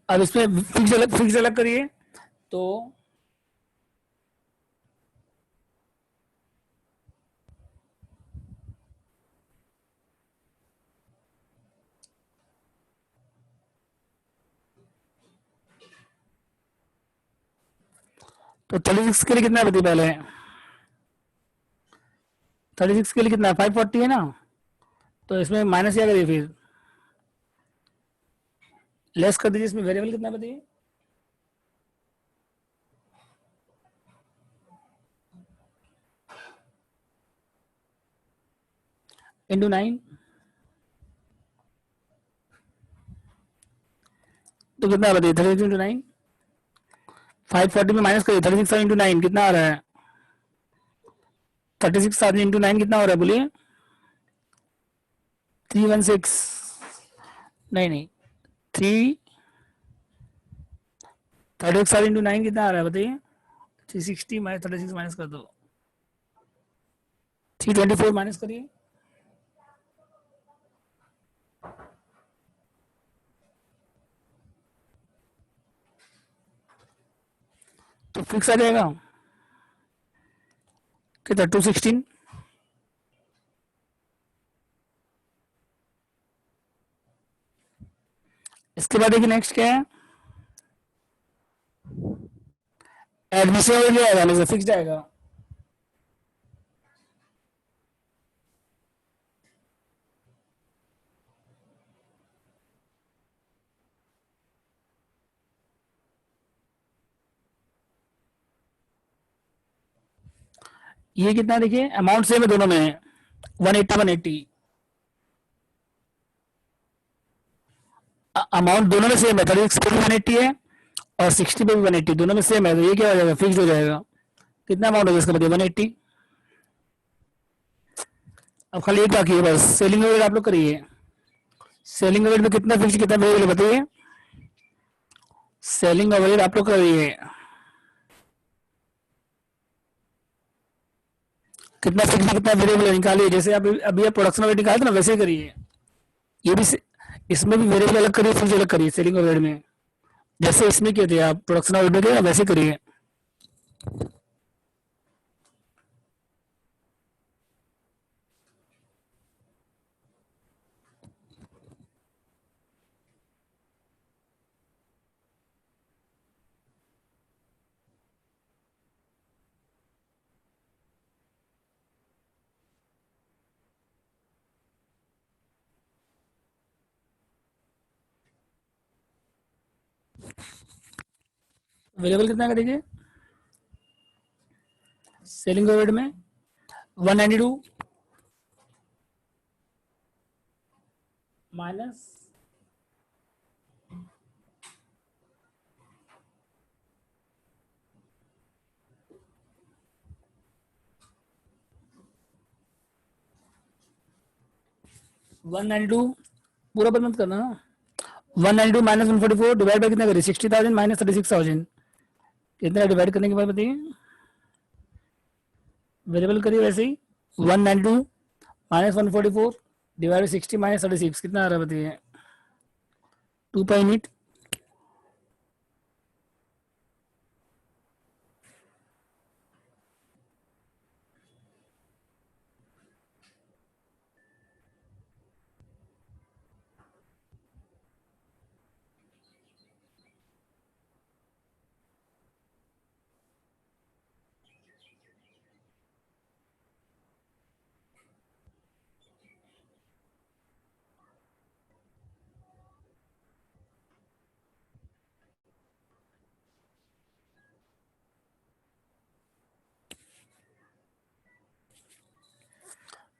अब इसमें फिक्स अलग करिए तो तो 36 के लिए कितना है बताइए पहले, 36 के लिए कितना है 540 है ना, तो इसमें माइनस क्या करिए फिर लेस कर दीजिए, इसमें वेरिएबल कितना बताइए इंटू 9, तो कितना बताइए 36 इंटू 9, 540 में माइनस करिए 36 इंटू 9 कितना आ रहा है 36 इंटू 9 कितना हो रहा है बोलिए 316, नहीं नहीं 3 36 इंटू 9 कितना आ रहा है बताइए 360 माइनस 36 माइनस कर दो 324 माइनस करिए तो फिक्स आ जाएगा कितना 216। इसके बाद देखिए नेक्स्ट क्या है एडमिशन हो जाएगा हमेशा फिक्स जाएगा, ये कितना देखिए अमाउंट सेम है दोनों में 180 180 अमाउंट दोनों में सेम है 36 पे भी 180 है और 60 पे भी 180 दोनों में सेम है, तो ये क्या हो जाएगा फिक्स हो जाएगा, कितना अमाउंट होगा इसका बताइए 180। अब खाली एक बाकी है बस सेलिंग रेट आप लोग करिए, सेलिंग रेट में कितना फिक्स कितना वेरिएबल बताइए, सेलिंग रेट आप लोग करिए कितना फिक्स कितना वेरिएबल निकालिए, जैसे आप अभी प्रोडक्शन रेट निकाले थे ना वैसे ही करिए, ये भी इसमें भी वेरिएबल अलग करिए फिक्स अलग करिए सेलिंग रेट में, जैसे इसमें किए थे आप प्रोडक्शन रेट में किए वैसे करिए। वेरिएबल कितना का देखिए सेलिंग ओवरहेड में 192 माइनस 192 पूरा बंद मत करना ना। 192 माइनस 144 डिवाइड बाय कितना करिए 60,000 माइनस 36,000 कितना डिवाइड करने के बाद बताइए वेरिएबल करिए वैसे ही 192 माइनस 144 डिवाइड 60 माइनस 36 कितना आ रहा है बताइए 2.8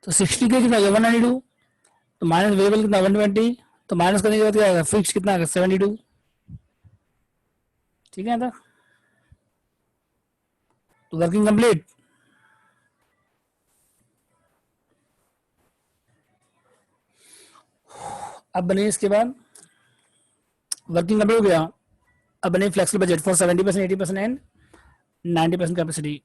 तो 60 के कितना 192 तो माइनस वेरिएबल कितना 120 तो माइनस करने के बाद क्या आएगा फिक्स कितना आएगा 72 ठीक है ना तो वर्किंग कंप्लीट। अब बने इसके बाद वर्किंग कंप्लीट हो गया। अब बने flexible budget for 70% 80% and 90% capacity.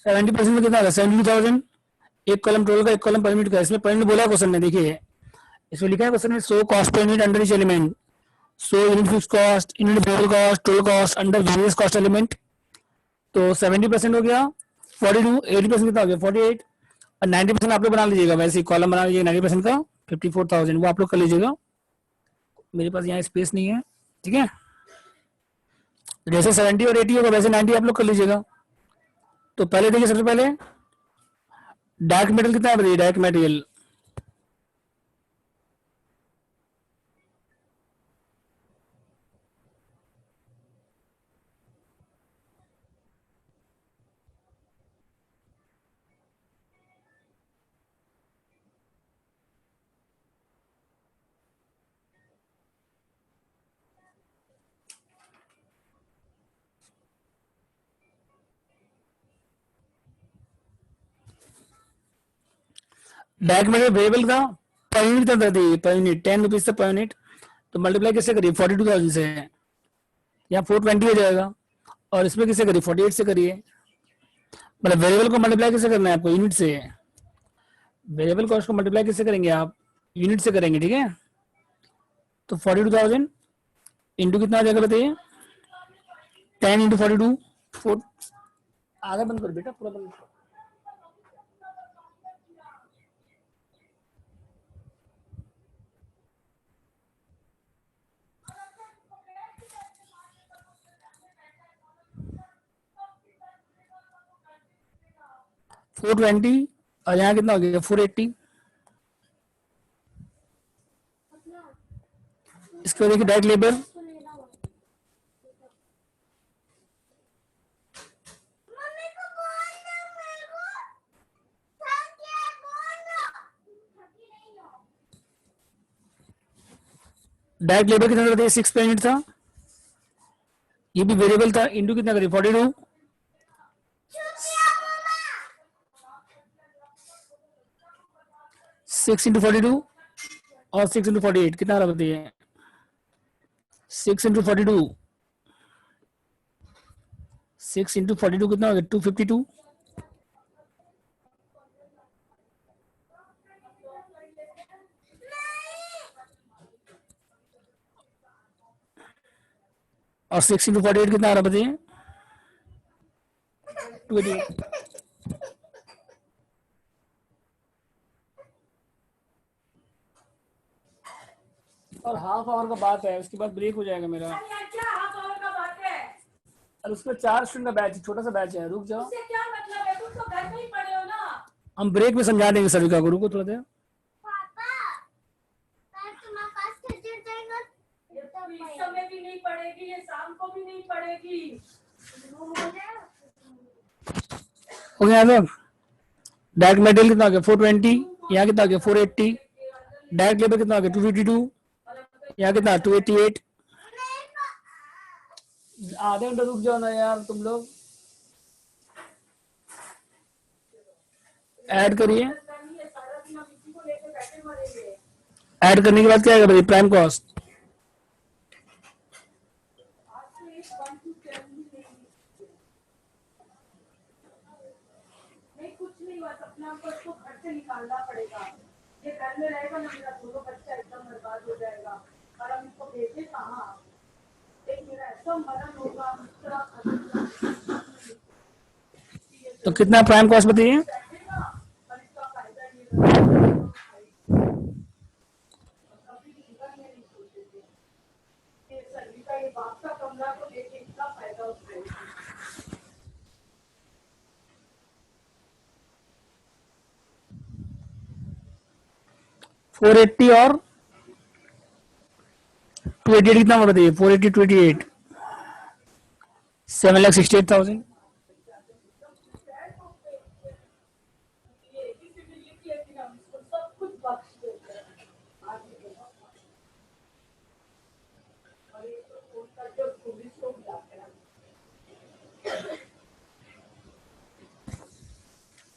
Seventy percent में कितना 72,000 एक कॉलम टोटल का एक कॉलम पर यूनिट का इसमें पर यूनिट बोला क्वेश्चन ने देखिए इसमें लिखा है क्वेश्चन में so cost per unit under etch element so unit fix cost unit variable cost total cost under various cost element. तो 70% हो गया 42 80% कितना हो गया 48 और 90% आप लोग बना लीजिएगा वैसे कॉलम बना लीजिएगा 90% का 54,000 वो आप लोग कर लीजिएगा मेरे पास यहाँ स्पेस नहीं है ठीक है। जैसे 70 और 80 होगा वैसे 90 आप लोग कर लीजिएगा। तो पहले देखिए सबसे पहले डार्क मेटल कितना है बताइए dark material dark material variable का पर यूनिट कितना था पर यूनिट 10 रुपीज से पर यूनिट तो मल्टीप्लाई कैसे करिए 42,000 से यहाँ 420 हो जाएगा और इसमें किसे करिए 48 से करिए मतलब वेरिएबल को मल्टीप्लाई कैसे करना है आपको यूनिट से वेरिएबल कॉस्ट को मल्टीप्लाई कैसे करेंगे आप यूनिट से करेंगे ठीक है। तो 42,000 इंटू कितना आ जाएगा बताइए 10 इंटू 42 4 आधा बंद करो बेटा पूरा बंद करो 420 और यहाँ कितना हो गया 480 इसके बाद देखिए डायरेक्ट लेबर डायरेक्ट लेबर कितना बताइए 6 पर यूनिट था ये भी वेरिएबल था इंटू कितना करिए 42 6 into 42 और 6 into 48 कितना आ रहा बताइए? 6 into 42 कितना हो गया? 252। और 6 into 48 कितना आ रहा बताइए? 288। और हाफ आवर का बात है, उसके बाद ब्रेक हो जाएगा मेरा। यार क्या हाफ आवर का बात है? और उसमें 4 स्टूडेंट का बैच है, छोटा सा बैच है, रुक जाओ। उससे क्या मतलब है? तुम तो घर में ही पड़े हो ना। हम ब्रेक में समझा देंगे सभी का, रुको थोड़ा देर। पापा कल तुम्हारे पास टीचर जाएगा। ये तो इस समय भी नहीं पड़ेगी, ये शाम को भी नहीं पड़ेगी। हो गया लोग? डायरेक्ट मेटेरियल कितना आ गया? 420। यहाँ कितना आ गया? 480। डायरेक्ट लेबर कितना आ गया? 252। यहाँ कितना? 288। आधे घंटे रुक जाओ ना यार तुम लोग। ऐड करिए। ऐड करने के बाद क्या आएगा भाई? Prime cost. नहीं कुछ नहीं हुआ, सपना को इसको घर से निकालना पड़ेगा। ये घर में रहेगा ना, मेरा दोनों बच्चा एकदम बर्बाद हो जाएगा। और हम इसको भेजे कहाँ? एक मेरा ऐसा मरण होगा, तो कितना प्राइम कॉस्ट बताइए? बैठेगा और इसका फायदा नहीं रहेगा। कभी जीवन में नहीं सोचेंगे कि सभी का ये बाप का कमरा को लेके इतना फायदा उठाएगा। 480 और 288 कितना हुआ बताइए? 480 288 7,68,000। सब कुछ बख्श देते हैं। और ये तो उनका जो पुलिस को बुलाते हैं।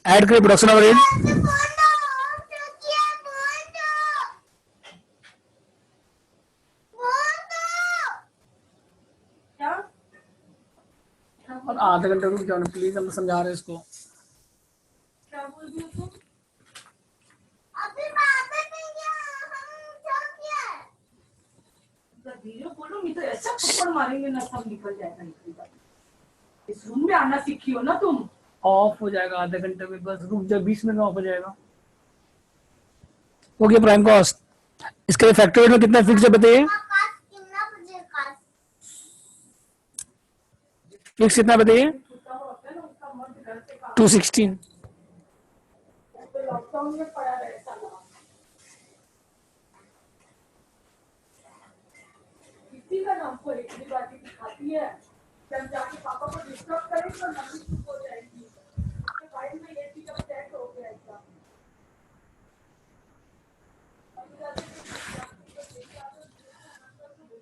ऐड करिए प्रोडक्शन ऑफ रेट। क्या? और आधा घंटे रुक जाओ ना प्लीज, हम समझा रहे हैं इसको। क्या बोल रही हो तुम? धीरे बोलो, नहीं तो ऐसा थप्पड़ मारेंगे ना, सब निकल जाएगा निकल। इस रूम में आना सीखी हो ना तुम। ऑफ हो जाएगा आधे घंटे में, बस रुक जाओ, 20 मिनट में ऑफ हो जाएगा। हो गया प्राइम कॉस्ट। इसके लिए फैक्टर में कितना फिक्स है बताइए? फिक्स कितना बताइए? 216। लॉकडाउन में पड़ा रहे साला। किसी का नाम को इतनी बातें दिखाती है, जब जाके पापा को डिस्टर्ब करेंगे तो मम्मी चुप हो जाएगी। उसके भाई में ये चीज अब सेट हो गया ऐसा।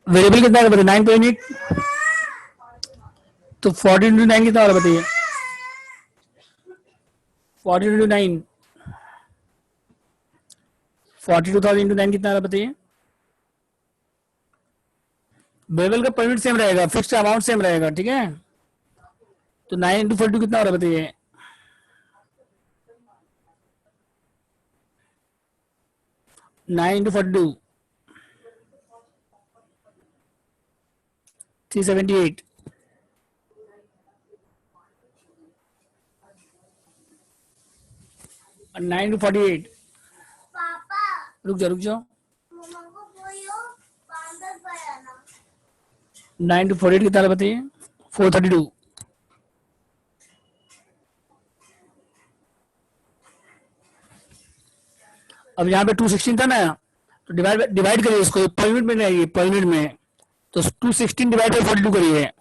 वेरिएबल कितना है बताइए? 9.8। तो 40 into 9 कितना हो रहा बताइए? 40 into 9 42,000 into 9 कितना आ रहा बताइए? वेरिएबल का परमिट सेम रहेगा, फिक्स्ड अमाउंट सेम रहेगा, ठीक है? तो 9 into 42 कितना हो रहा बताइए? 9 into 42 378। और 9 into 48 रुक जाओ 9 into 48 कितना आ रहा बताइए? 432। अब यहाँ पे 216 था ना, तो डिवाइड करिए इसको पर यूनिट में, नहीं पर यूनिट में। तो 216 डिवाइड बाई 42 करिए।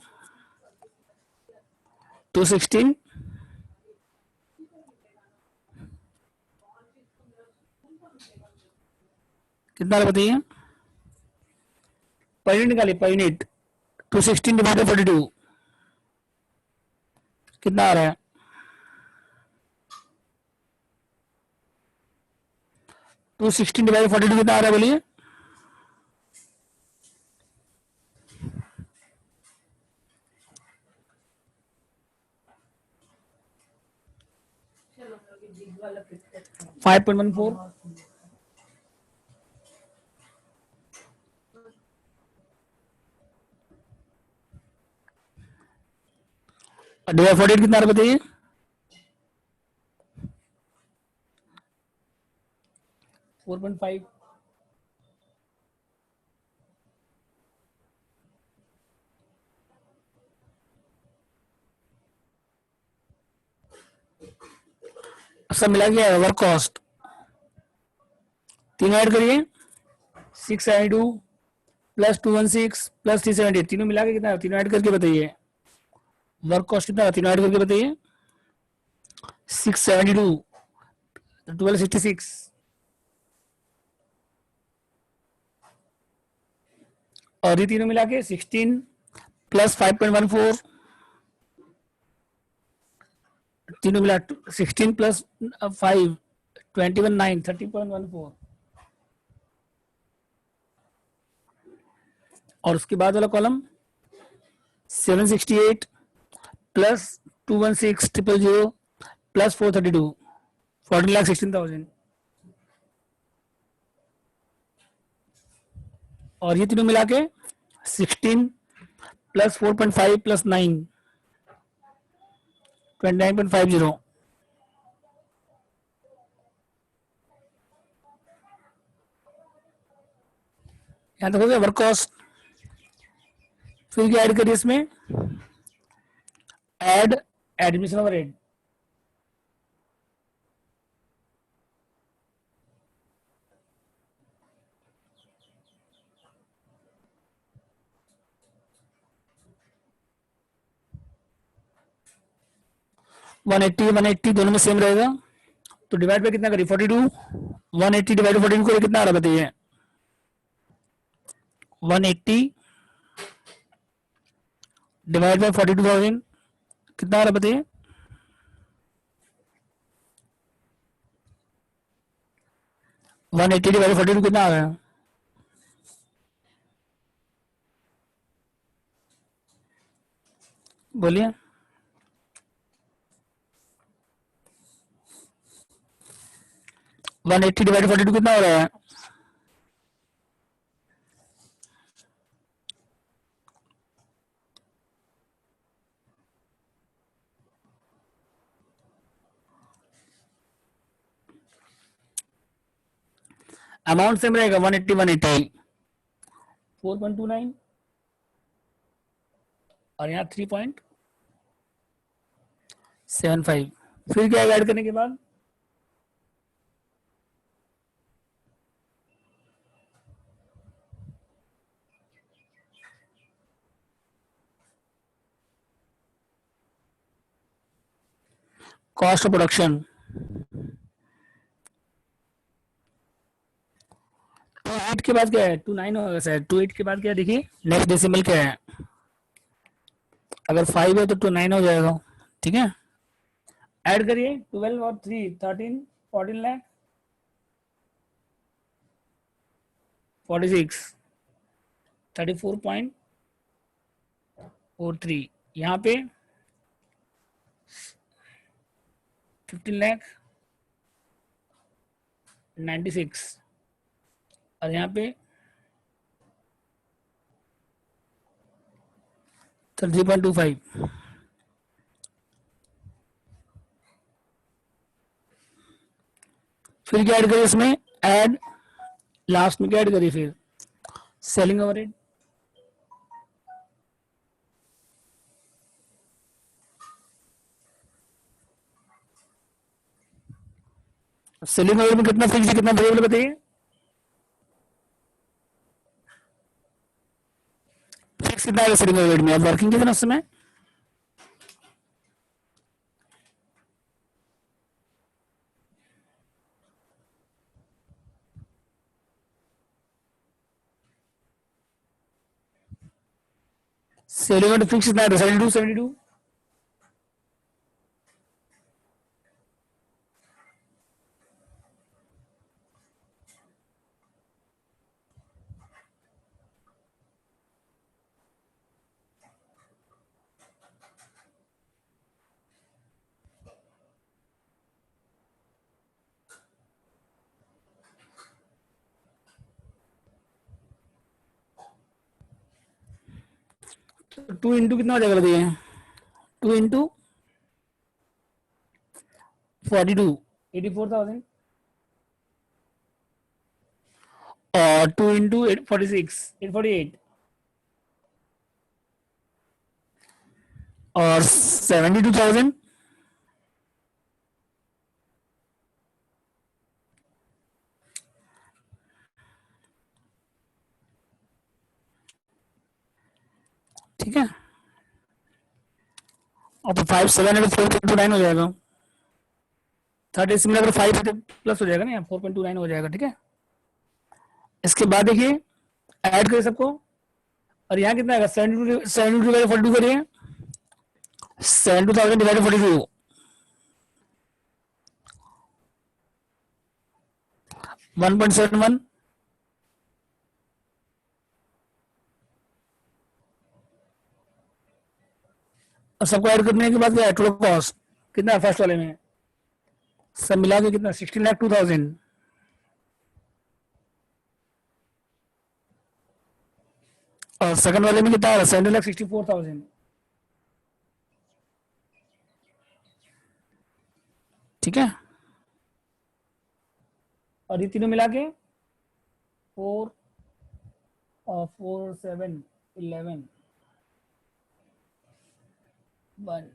216 कितना आ रहा बताइए? पर यूनिट निकालिए, पर यूनिट। 216 डिवाइड बाई 42 कितना आ रहा है? 216 216 डिवाइड 42 कितना आ रहा है बोलिए? चलो अभी बिग वाला पिक 5.14 डिवाइड 48 कितना आ रहा है बताइए? 4.5 सब मिला के वर्क कॉस्ट तीनों ऐड करिए 672 प्लस 216 प्लस 370 तीनों मिला के कितना? तीनों ऐड करके बताइए वर्क कॉस्ट कितना? तीनों ऐड करके बताइए 672 1266 और ये तीनों मिला के 16 प्लस 5.14 तीनों मिला 16 प्लस 5 21 9 30.14 और उसके बाद वाला कॉलम 768 प्लस 216 000 प्लस 432 14,16,000 और ये तीनों मिला के 16 प्लस 4.5 प्लस 9 29.50 यहां तक हो गया वर्क कॉस्ट। फिर क्या ऐड करिए इसमें? Add admission over head one eighty दोनों में सेम रहेगा तो डिवाइड पे कितना करिए 42 180 डिवाइड 42 को कितना आ रहा बताइए 180 डिवाइड बाय 42,000 कितना आ रहा बताइए 180 डिवाइड 42 कितना आ रहा है बोलिए 180 डिवाइड 42 कितना हो रहा है अमाउंट सेम रहेगा 180 180 4.29 और यहाँ 3.75 फिर क्या ऐड करने के बाद कॉस्ट ऑफ प्रोडक्शन 28 के बाद क्या है 29 होगा सर 28 के बाद क्या है देखिए नेक्स्ट डेसिमल क्या है अगर 5 है तो 29 हो जाएगा ठीक है ऐड करिए 12 और 3 13 14 लाख 46 34.43 यहाँ पे 15 लाख 96 और यहाँ पे 3.25 फिर क्या ऐड करिए इसमें ऐड लास्ट में क्या ऐड करिए फिर सेलिंग ओवरहेड सेलिंग ओवरहेड में कितना फिक्स है कितना वेरिएबल बताइए फिक्स कितना है सेलिंग ओवरहेड में अब वर्किंग कितना उस समय सेलिंग ओवरहेड फिक्स कितना है 72 72 तो 2 इंटू कितना हो जाएगा बताइए? 2 इंटू 42, 84,000, और 2 इंटू 46, 848, और 72,000, ठीक है। और तो 5 7 4.29 हो जाएगा। थर्ड डेसिमल अगर 5 प्लस हो जाएगा ना, 4.29 हो जाएगा, ठीक है। इसके बाद देखिए ऐड करिए सबको, और यहाँ कितना आएगा? 72 42 करिए, 72,000 डिवाइडेड 42, 1.71, और सबको ऐड करने के बाद क्या है? टोटल कॉस्ट कितना है फर्स्ट वाले में? सब मिला के कितना? 16,02,000, और सेकंड वाले में कितना है? 7,64,000, ठीक है। और ये तीनों मिला के 4 और 4 7 11 1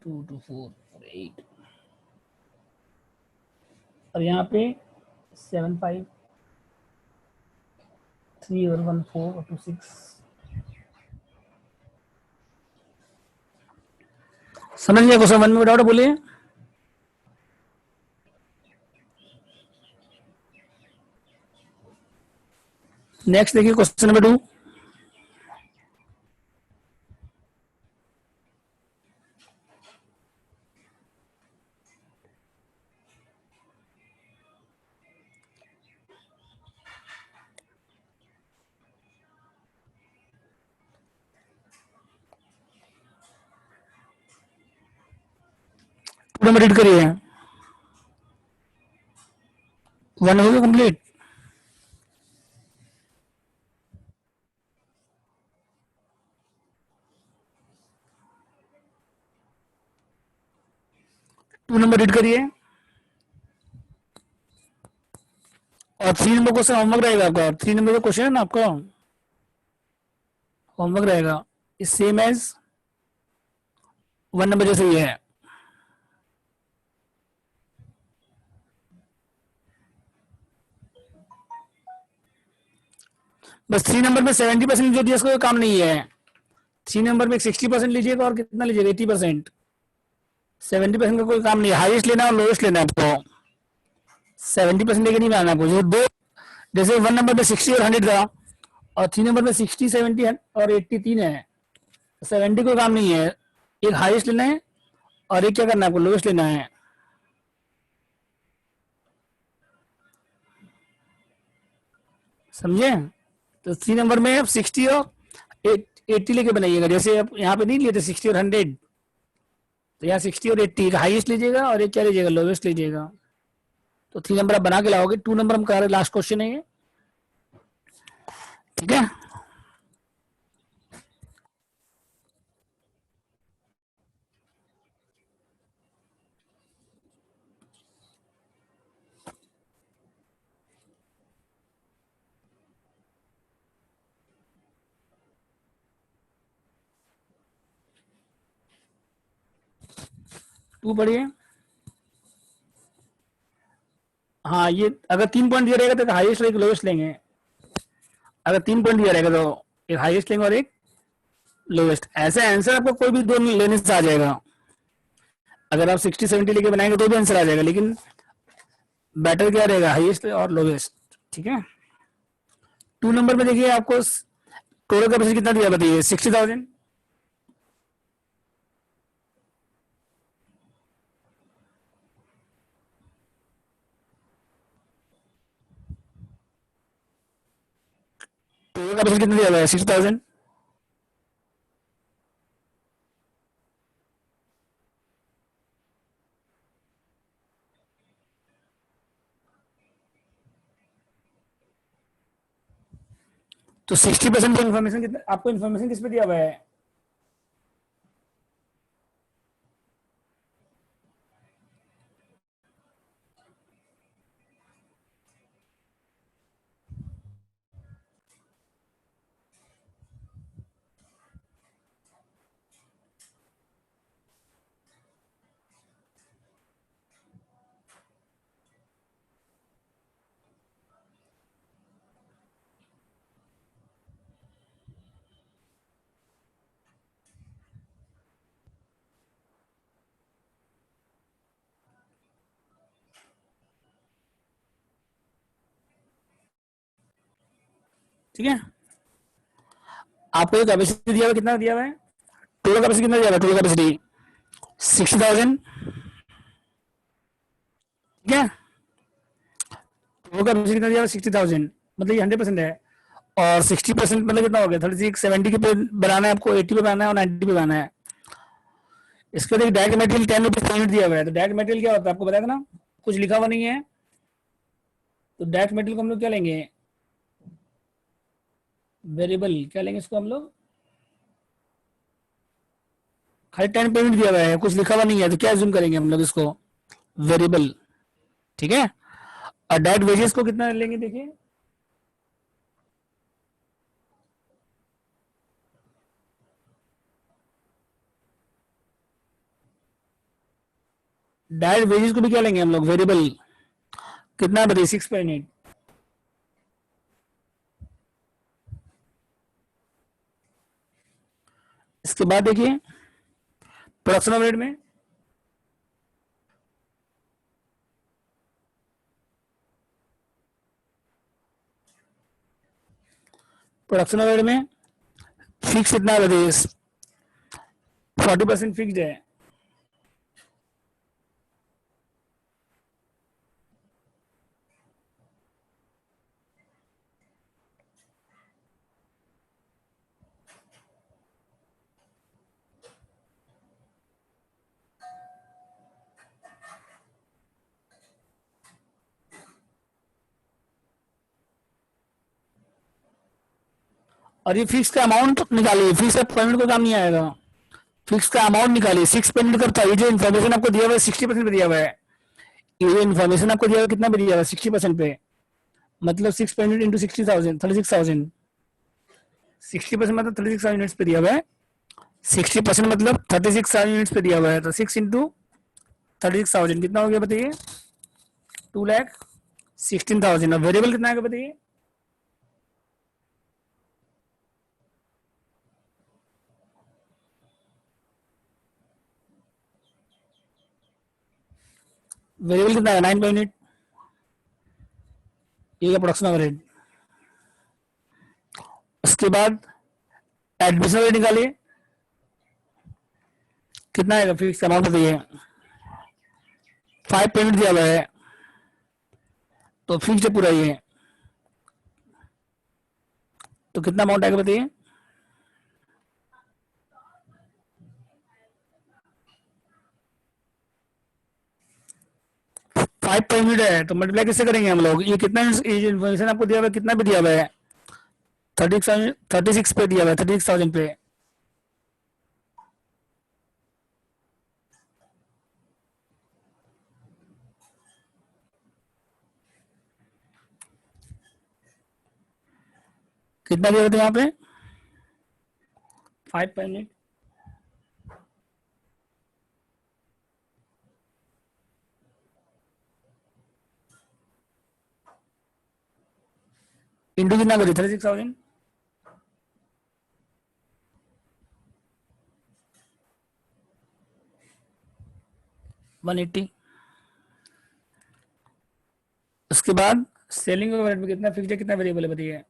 2 2 4 और 8, और यहाँ पे 7 5 3 और 1 4 और 2 6। समझ लिया क्वेश्चन 1 में? डाउट बोलिए। नेक्स्ट देखिए क्वेश्चन नंबर 2। नंबर रीड करिए। 1 हो गया कंप्लीट। टू नंबर रीड करिए, और 3 नंबर क्वेश्चन होमवर्क रहेगा आपका। 3 नंबर का क्वेश्चन है ना आपका, होमवर्क रहेगा। इस सेम एज 1 नंबर जैसे ही है। बस 3 नंबर में 70% जो दिया इसको काम नहीं है। 3 नंबर में 60% लीजिएगा, और कितना लीजिएगा? 80%। 70% का कोई काम नहीं है। हाईएस्ट लेना और लोएस्ट लेना है आपको। 70% लेके नहीं बनाना आपको। जो दो, जैसे 1 नंबर में 60 और 100 था, और 3 नंबर में 60 70 और 80 3 है। 70 कोई काम नहीं है। एक हाईएस्ट लेना है, और एक क्या करना है आपको? लोएस्ट लेना है। समझे? तो 3 नंबर में आप 60 और 80 लेके बनाइएगा। जैसे आप यहाँ पे नहीं लिए थे 60 और 100, तो यहाँ 60 और 80 हाईएस्ट लीजिएगा, और एक क्या लीजिएगा? लोवेस्ट लीजिएगा। तो 3 नंबर आप बना के लाओगे। 2 नंबर हम कह रहे लास्ट क्वेश्चन है ये, ठीक है। टू पढ़िए। हाँ, ये अगर 3 पॉइंट दिया रहेगा तो हाईएस्ट और एक लोवेस्ट लेंगे। अगर 3 पॉइंट दिया रहेगा तो एक हाईएस्ट लेंगे और एक लोवेस्ट। ऐसा आंसर आपको कोई भी दो लेने से आ जाएगा। अगर आप 60 70 लेके बनाएंगे तो भी आंसर आ जाएगा, लेकिन बेटर क्या रहेगा? हाईएस्ट और लोवेस्ट, ठीक है। 2 नंबर में देखिए आपको टोटल कैपेसिटी कितना दिया बताइए? 60,000। टोटल कैपेसिटी कितना दिया हुआ है? 60,000। तो 60% का इन्फॉर्मेशन कितना आपको? इन्फॉर्मेशन किस पे दिया हुआ है? ठीक है। आपको ये कैपेसिटी दिया हुआ कितना दिया हुआ है, टोटल कैपेसिटी कितना दिया हुआ है, टोटल कैपेसिटी 60,000, ठीक है। टोटल कैपेसिटी कितना दिया हुआ है 60,000, मतलब ये 100% है। और 60% मतलब कितना हो गया 36, 70 के पे बनाना है आपको, 80 पे बनाना है और 90 पे बनाना है। इसके बाद direct material 10 rupees per unit दिया हुआ है। तो डायरेक्ट मटेरियल क्या होता है आपको बताया था ना, कुछ लिखा हुआ नहीं है। तो डायरेक्ट मटेरियल को हम लोग क्या लेंगे, वेरिएबल क्या लेंगे इसको हम लोग, खाली 10 पेमेंट दिया हुआ है, कुछ लिखा हुआ नहीं है, तो क्या जूम करेंगे हम लोग इसको, वेरिएबल, ठीक है। और डायरेक्ट वेजेस को कितना लेंगे देखिए, डायरेक्ट वेजेस को भी क्या लेंगे हम लोग, वेरिएबल, कितना बताइए 6.8। इसके बाद देखिए प्रोडक्शन ओवरहेड में, प्रोडक्शन ओवरहेड में फिक्स कितना बताइए, 40% फिक्स्ड है। और ये फिक्स का अमाउंट निकालिए, फिक्स का पेमेंट को काम नहीं आएगा, फिक्स का अमाउंट निकालिए, 6 पेमेंट करता है। ये जो इन्फॉर्मेशन आपको दिया हुआ है 60% पे दिया हुआ है, ये जो इन्फॉर्मेशन आपको दिया हुआ है कितना पे दिया हुआ है 60% पे, मतलब 6 पेमेंट इंटू 60,000, 36,000, 60% मतलब 36,000 यूनिट्स पे दिया हुआ है, 60% मतलब 36,000 यूनिट्स पे दिया हुआ है। तो 6 इंटू 36,000 कितना हो गया बताइए, 2,16,000। और वेरिएबल कितना आएगा बताइए, वेरिएबल कितना है 9.8, ये प्रोडक्शन ओवरहेड। उसके बाद एडमिशन ओवरहेड निकालिए, कितना आएगा फिक्स अमाउंट बताइए, 5 पेमेंट दिया हुआ है, तो फिक्स है पूरा ये, तो कितना अमाउंट आएगा बताइए, 5 पेमेंट है, तो मल्टीप्लाई किससे करेंगे हम लोग, ये कितना इन्फॉर्मेशन आपको दिया हुआ है, कितना पे दिया हुआ है 36 पे दिया हुआ है, 36,000 पे। कितना दिया हुआ था यहाँ पे 5 पेमेंट, इंटू कितना करिए 36,000, 180। उसके बाद सेलिंग ओवरहेड में कितना फिक्स है कितना वेरिएबल है बताइए,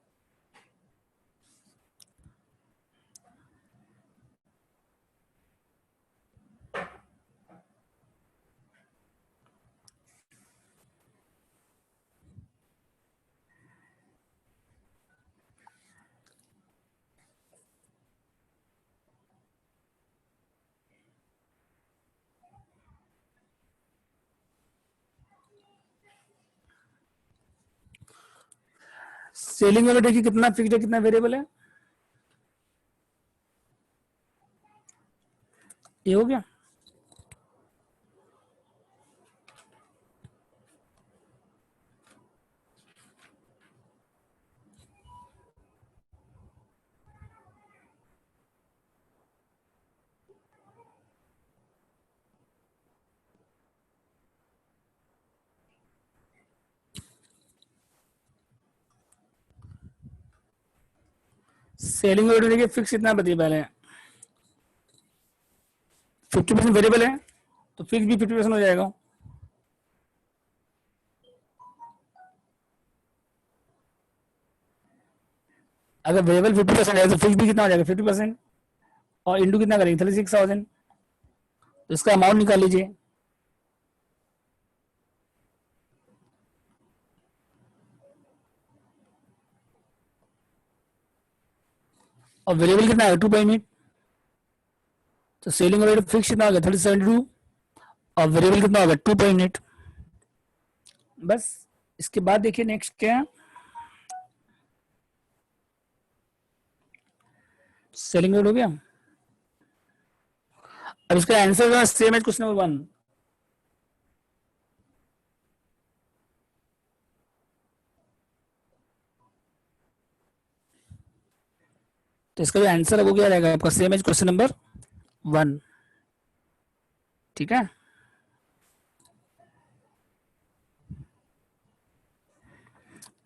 सेलिंग ओवरहेड देखिए कितना फिक्स है कितना वेरिएबल है, ये हो गया। सेलिंग ओवरहेड देखिए फिक्स कितना बताइए पहले, 50% वेरिएबल है, तो फिक्स भी 50% हो जाएगा। अगर वेरिएबल 50% है तो फिक्स भी कितना हो जाएगा 50%, और इंटू कितना करेंगे 36,000, तो इसका अमाउंट निकाल लीजिए। और वेरिएबल कितना है 2.8, तो सेलिंग रेट फिक्स कितना होगा 3072, और वेरिएबल कितना होगा 2.8। बस इसके बाद देखिए नेक्स्ट क्या है, सेलिंग रेट हो गया। अब इसका आंसर सेम है क्वेश्चन नंबर 1। तो इसका जो आंसर है वो क्या रहेगा आपका, सेम एज क्वेश्चन नंबर 1। ठीक है,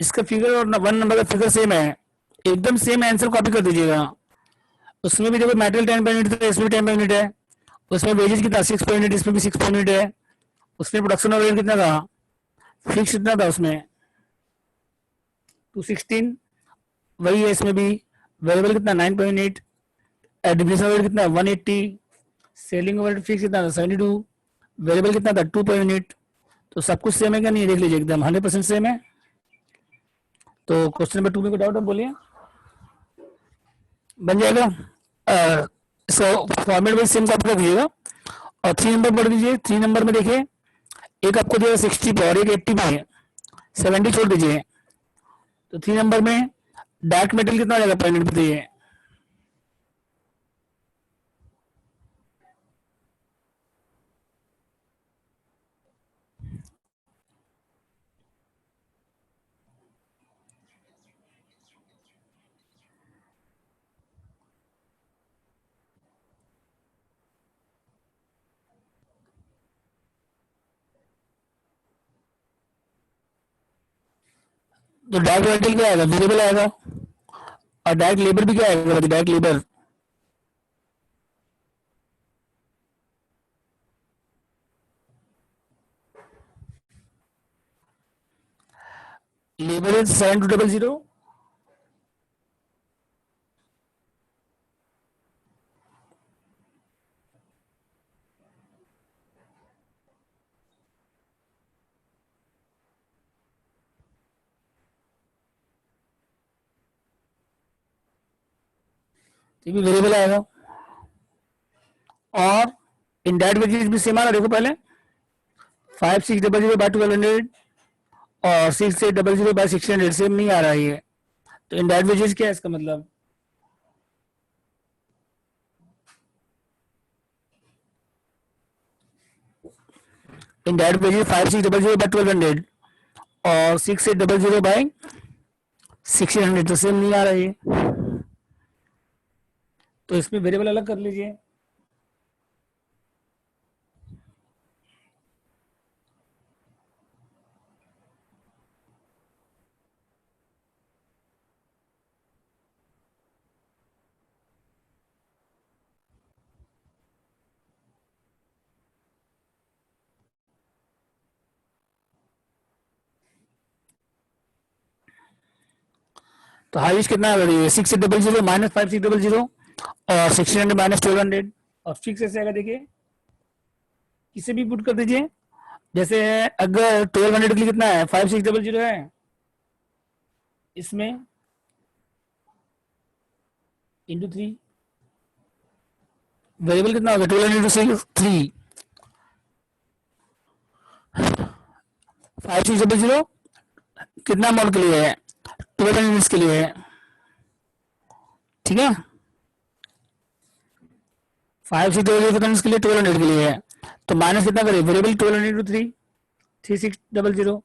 इसका फिगर और 1 नंबर का फिगर सेम है, एकदम सेम आंसर कॉपी कर दीजिएगा। उसमें भी देखो मेटेरियल 10.8 था, इसमें भी 10.8 है, उसमें वेजेस कितना 6.8, इसमें भी 6.8 है, उसमें प्रोडक्शन ओवरहेड कितना था, फिक्स कितना था उसमें 216, वही है इसमें भी। वेरिएबल कितना 9.8, डिप्रेशन ओवरहेड कितना 180, सेलिंग ओवरहेड फिक्स कितना था 72, वेरिएबल कितना था 2.8। तो सब कुछ सेम है क्या, नहीं देख लीजिए एकदम 100% सेम है। तो क्वेश्चन नंबर 2 में कोई डाउट है बोलिए, बन जाएगा। इसका फॉर्मेट में सेम कॉपी रखिएगा। और 3 नंबर पढ़ दीजिए। 3 नंबर में देखिए एक आपको दिया 60 पे और एक 80 पे है, 70 छोड़ दीजिए। तो 3 नंबर में डार्क मेटल कितना हो जाएगा पर यूनिट बताइए। तो डायरेक्ट मेटल क्या आएगा, वेरिएबल आएगा। और डायरेक्ट लेबर भी क्या आएगा, डायरेक्ट लेबर लेबर इज 7200। ये भी वेरिएबल आएगा। और इनडायरेक्ट वेजेस भी सेम आ रहा है, देखो पहले 5600 बाय 1200 और 6800 बाय 1600 सेम नहीं आ रहा है ये। तो इनडायरेक्ट वेजेस क्या है इसका मतलब, इनडायरेक्ट वेजेस 5600 बाय 1200 और 6800 बाय 1600 तो सेम नहीं आ रहा है ये। तो इसमें वेरिएबल अलग कर लीजिए। तो हाईएस्ट कितना है 6800 माइनस 5600 और 1600 माइनस 1200। और फिक्स ऐसे आएगा देखिए, किसे भी पुट कर दीजिए। जैसे अगर 1200 के लिए कितना है 5600 है, इसमें इंटू 3, वेरिएबल कितना होगा 1200 3, 5600 कितना अमाउंट के लिए है 1200 यूनिट्स के लिए है। ठीक है, 5600 के लिए 1200 के लिए है। तो माइनस कितना करें, वेरिएबल 1200 इंटू 3 3600,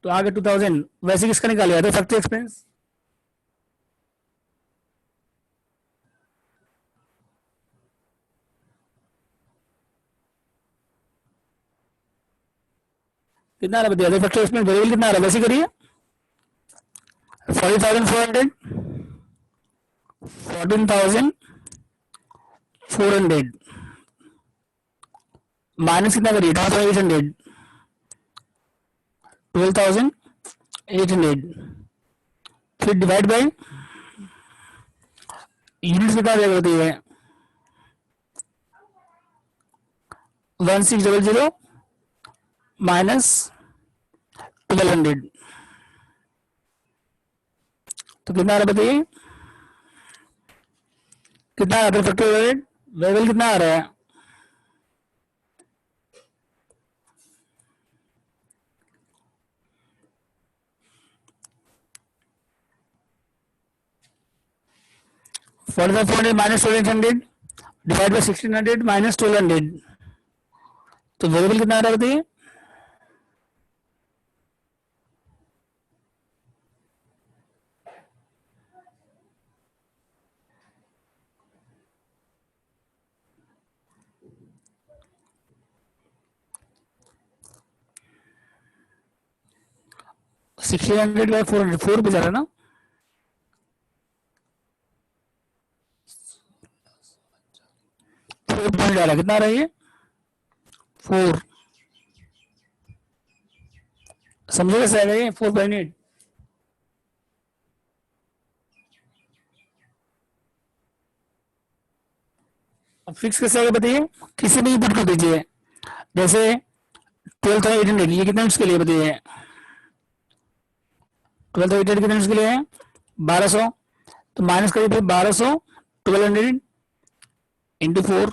तो आगे 2000। वैसे किसका निकालेगा तो फैक्ट्री एक्सपेंस, कितना आ रहा बताइए फैक्ट्री एक्सपेंस, वेरिएबल कितना आ रहा वैसे करिए 40,400 14,400 माइनस कितना करिए 12,800 12,800 फिर डिवाइड बाय यूनिट्स कितना देगा बताइए 1600 माइनस 1200 तो कितना आ रहा है बताइए कितना आ रहा है फैक्टर वेरिएबल कितना आ रहा है 4500 माइनस 1200 डिवाइड बाय 1600 माइनस 1200 तो वेरिएबल कितना आ रहा है बताइए सिक्सटीन हंड्रेड बाई 400 4 पे जा रहा है ना फोर पॉइंट आ रहा है कितना आ रहा है ये 4 समझे कैसे आएगा ये 4.8 अब फिक्स कैसे आएगा बताइए किसी भी इनपुट कर दीजिए जैसे 12,800 ये कितने मिनट्स के लिए बताइए 12,800 कितने मिनट्स के लिए है 1200 तो माइनस करिए फिर 1200 1200 इंटू 4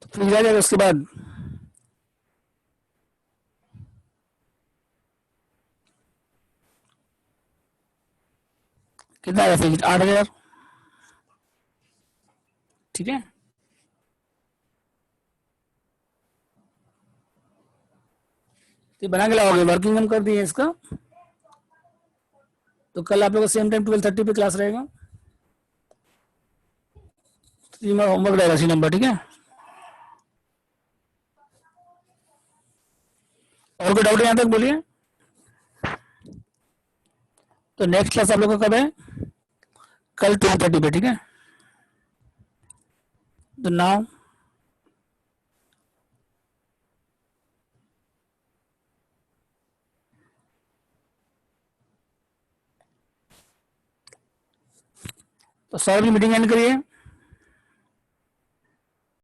तो फिर आ जाएगा उसके बाद कितना आया फिर 8,000 ठीक है तो बना के लाओगे वर्किंग हम कर दिए इसका तो कल आप लोग का सेम टाइम 12:30 पे क्लास रहेगा तो ये होमवर्क रहेगा सी नंबर ठीक है और कोई डाउट यहाँ तक बोलिए तो नेक्स्ट क्लास आप लोग का कब है कल 12:30 पे ठीक है तो नाउ तो सर भी मीटिंग एंड करिए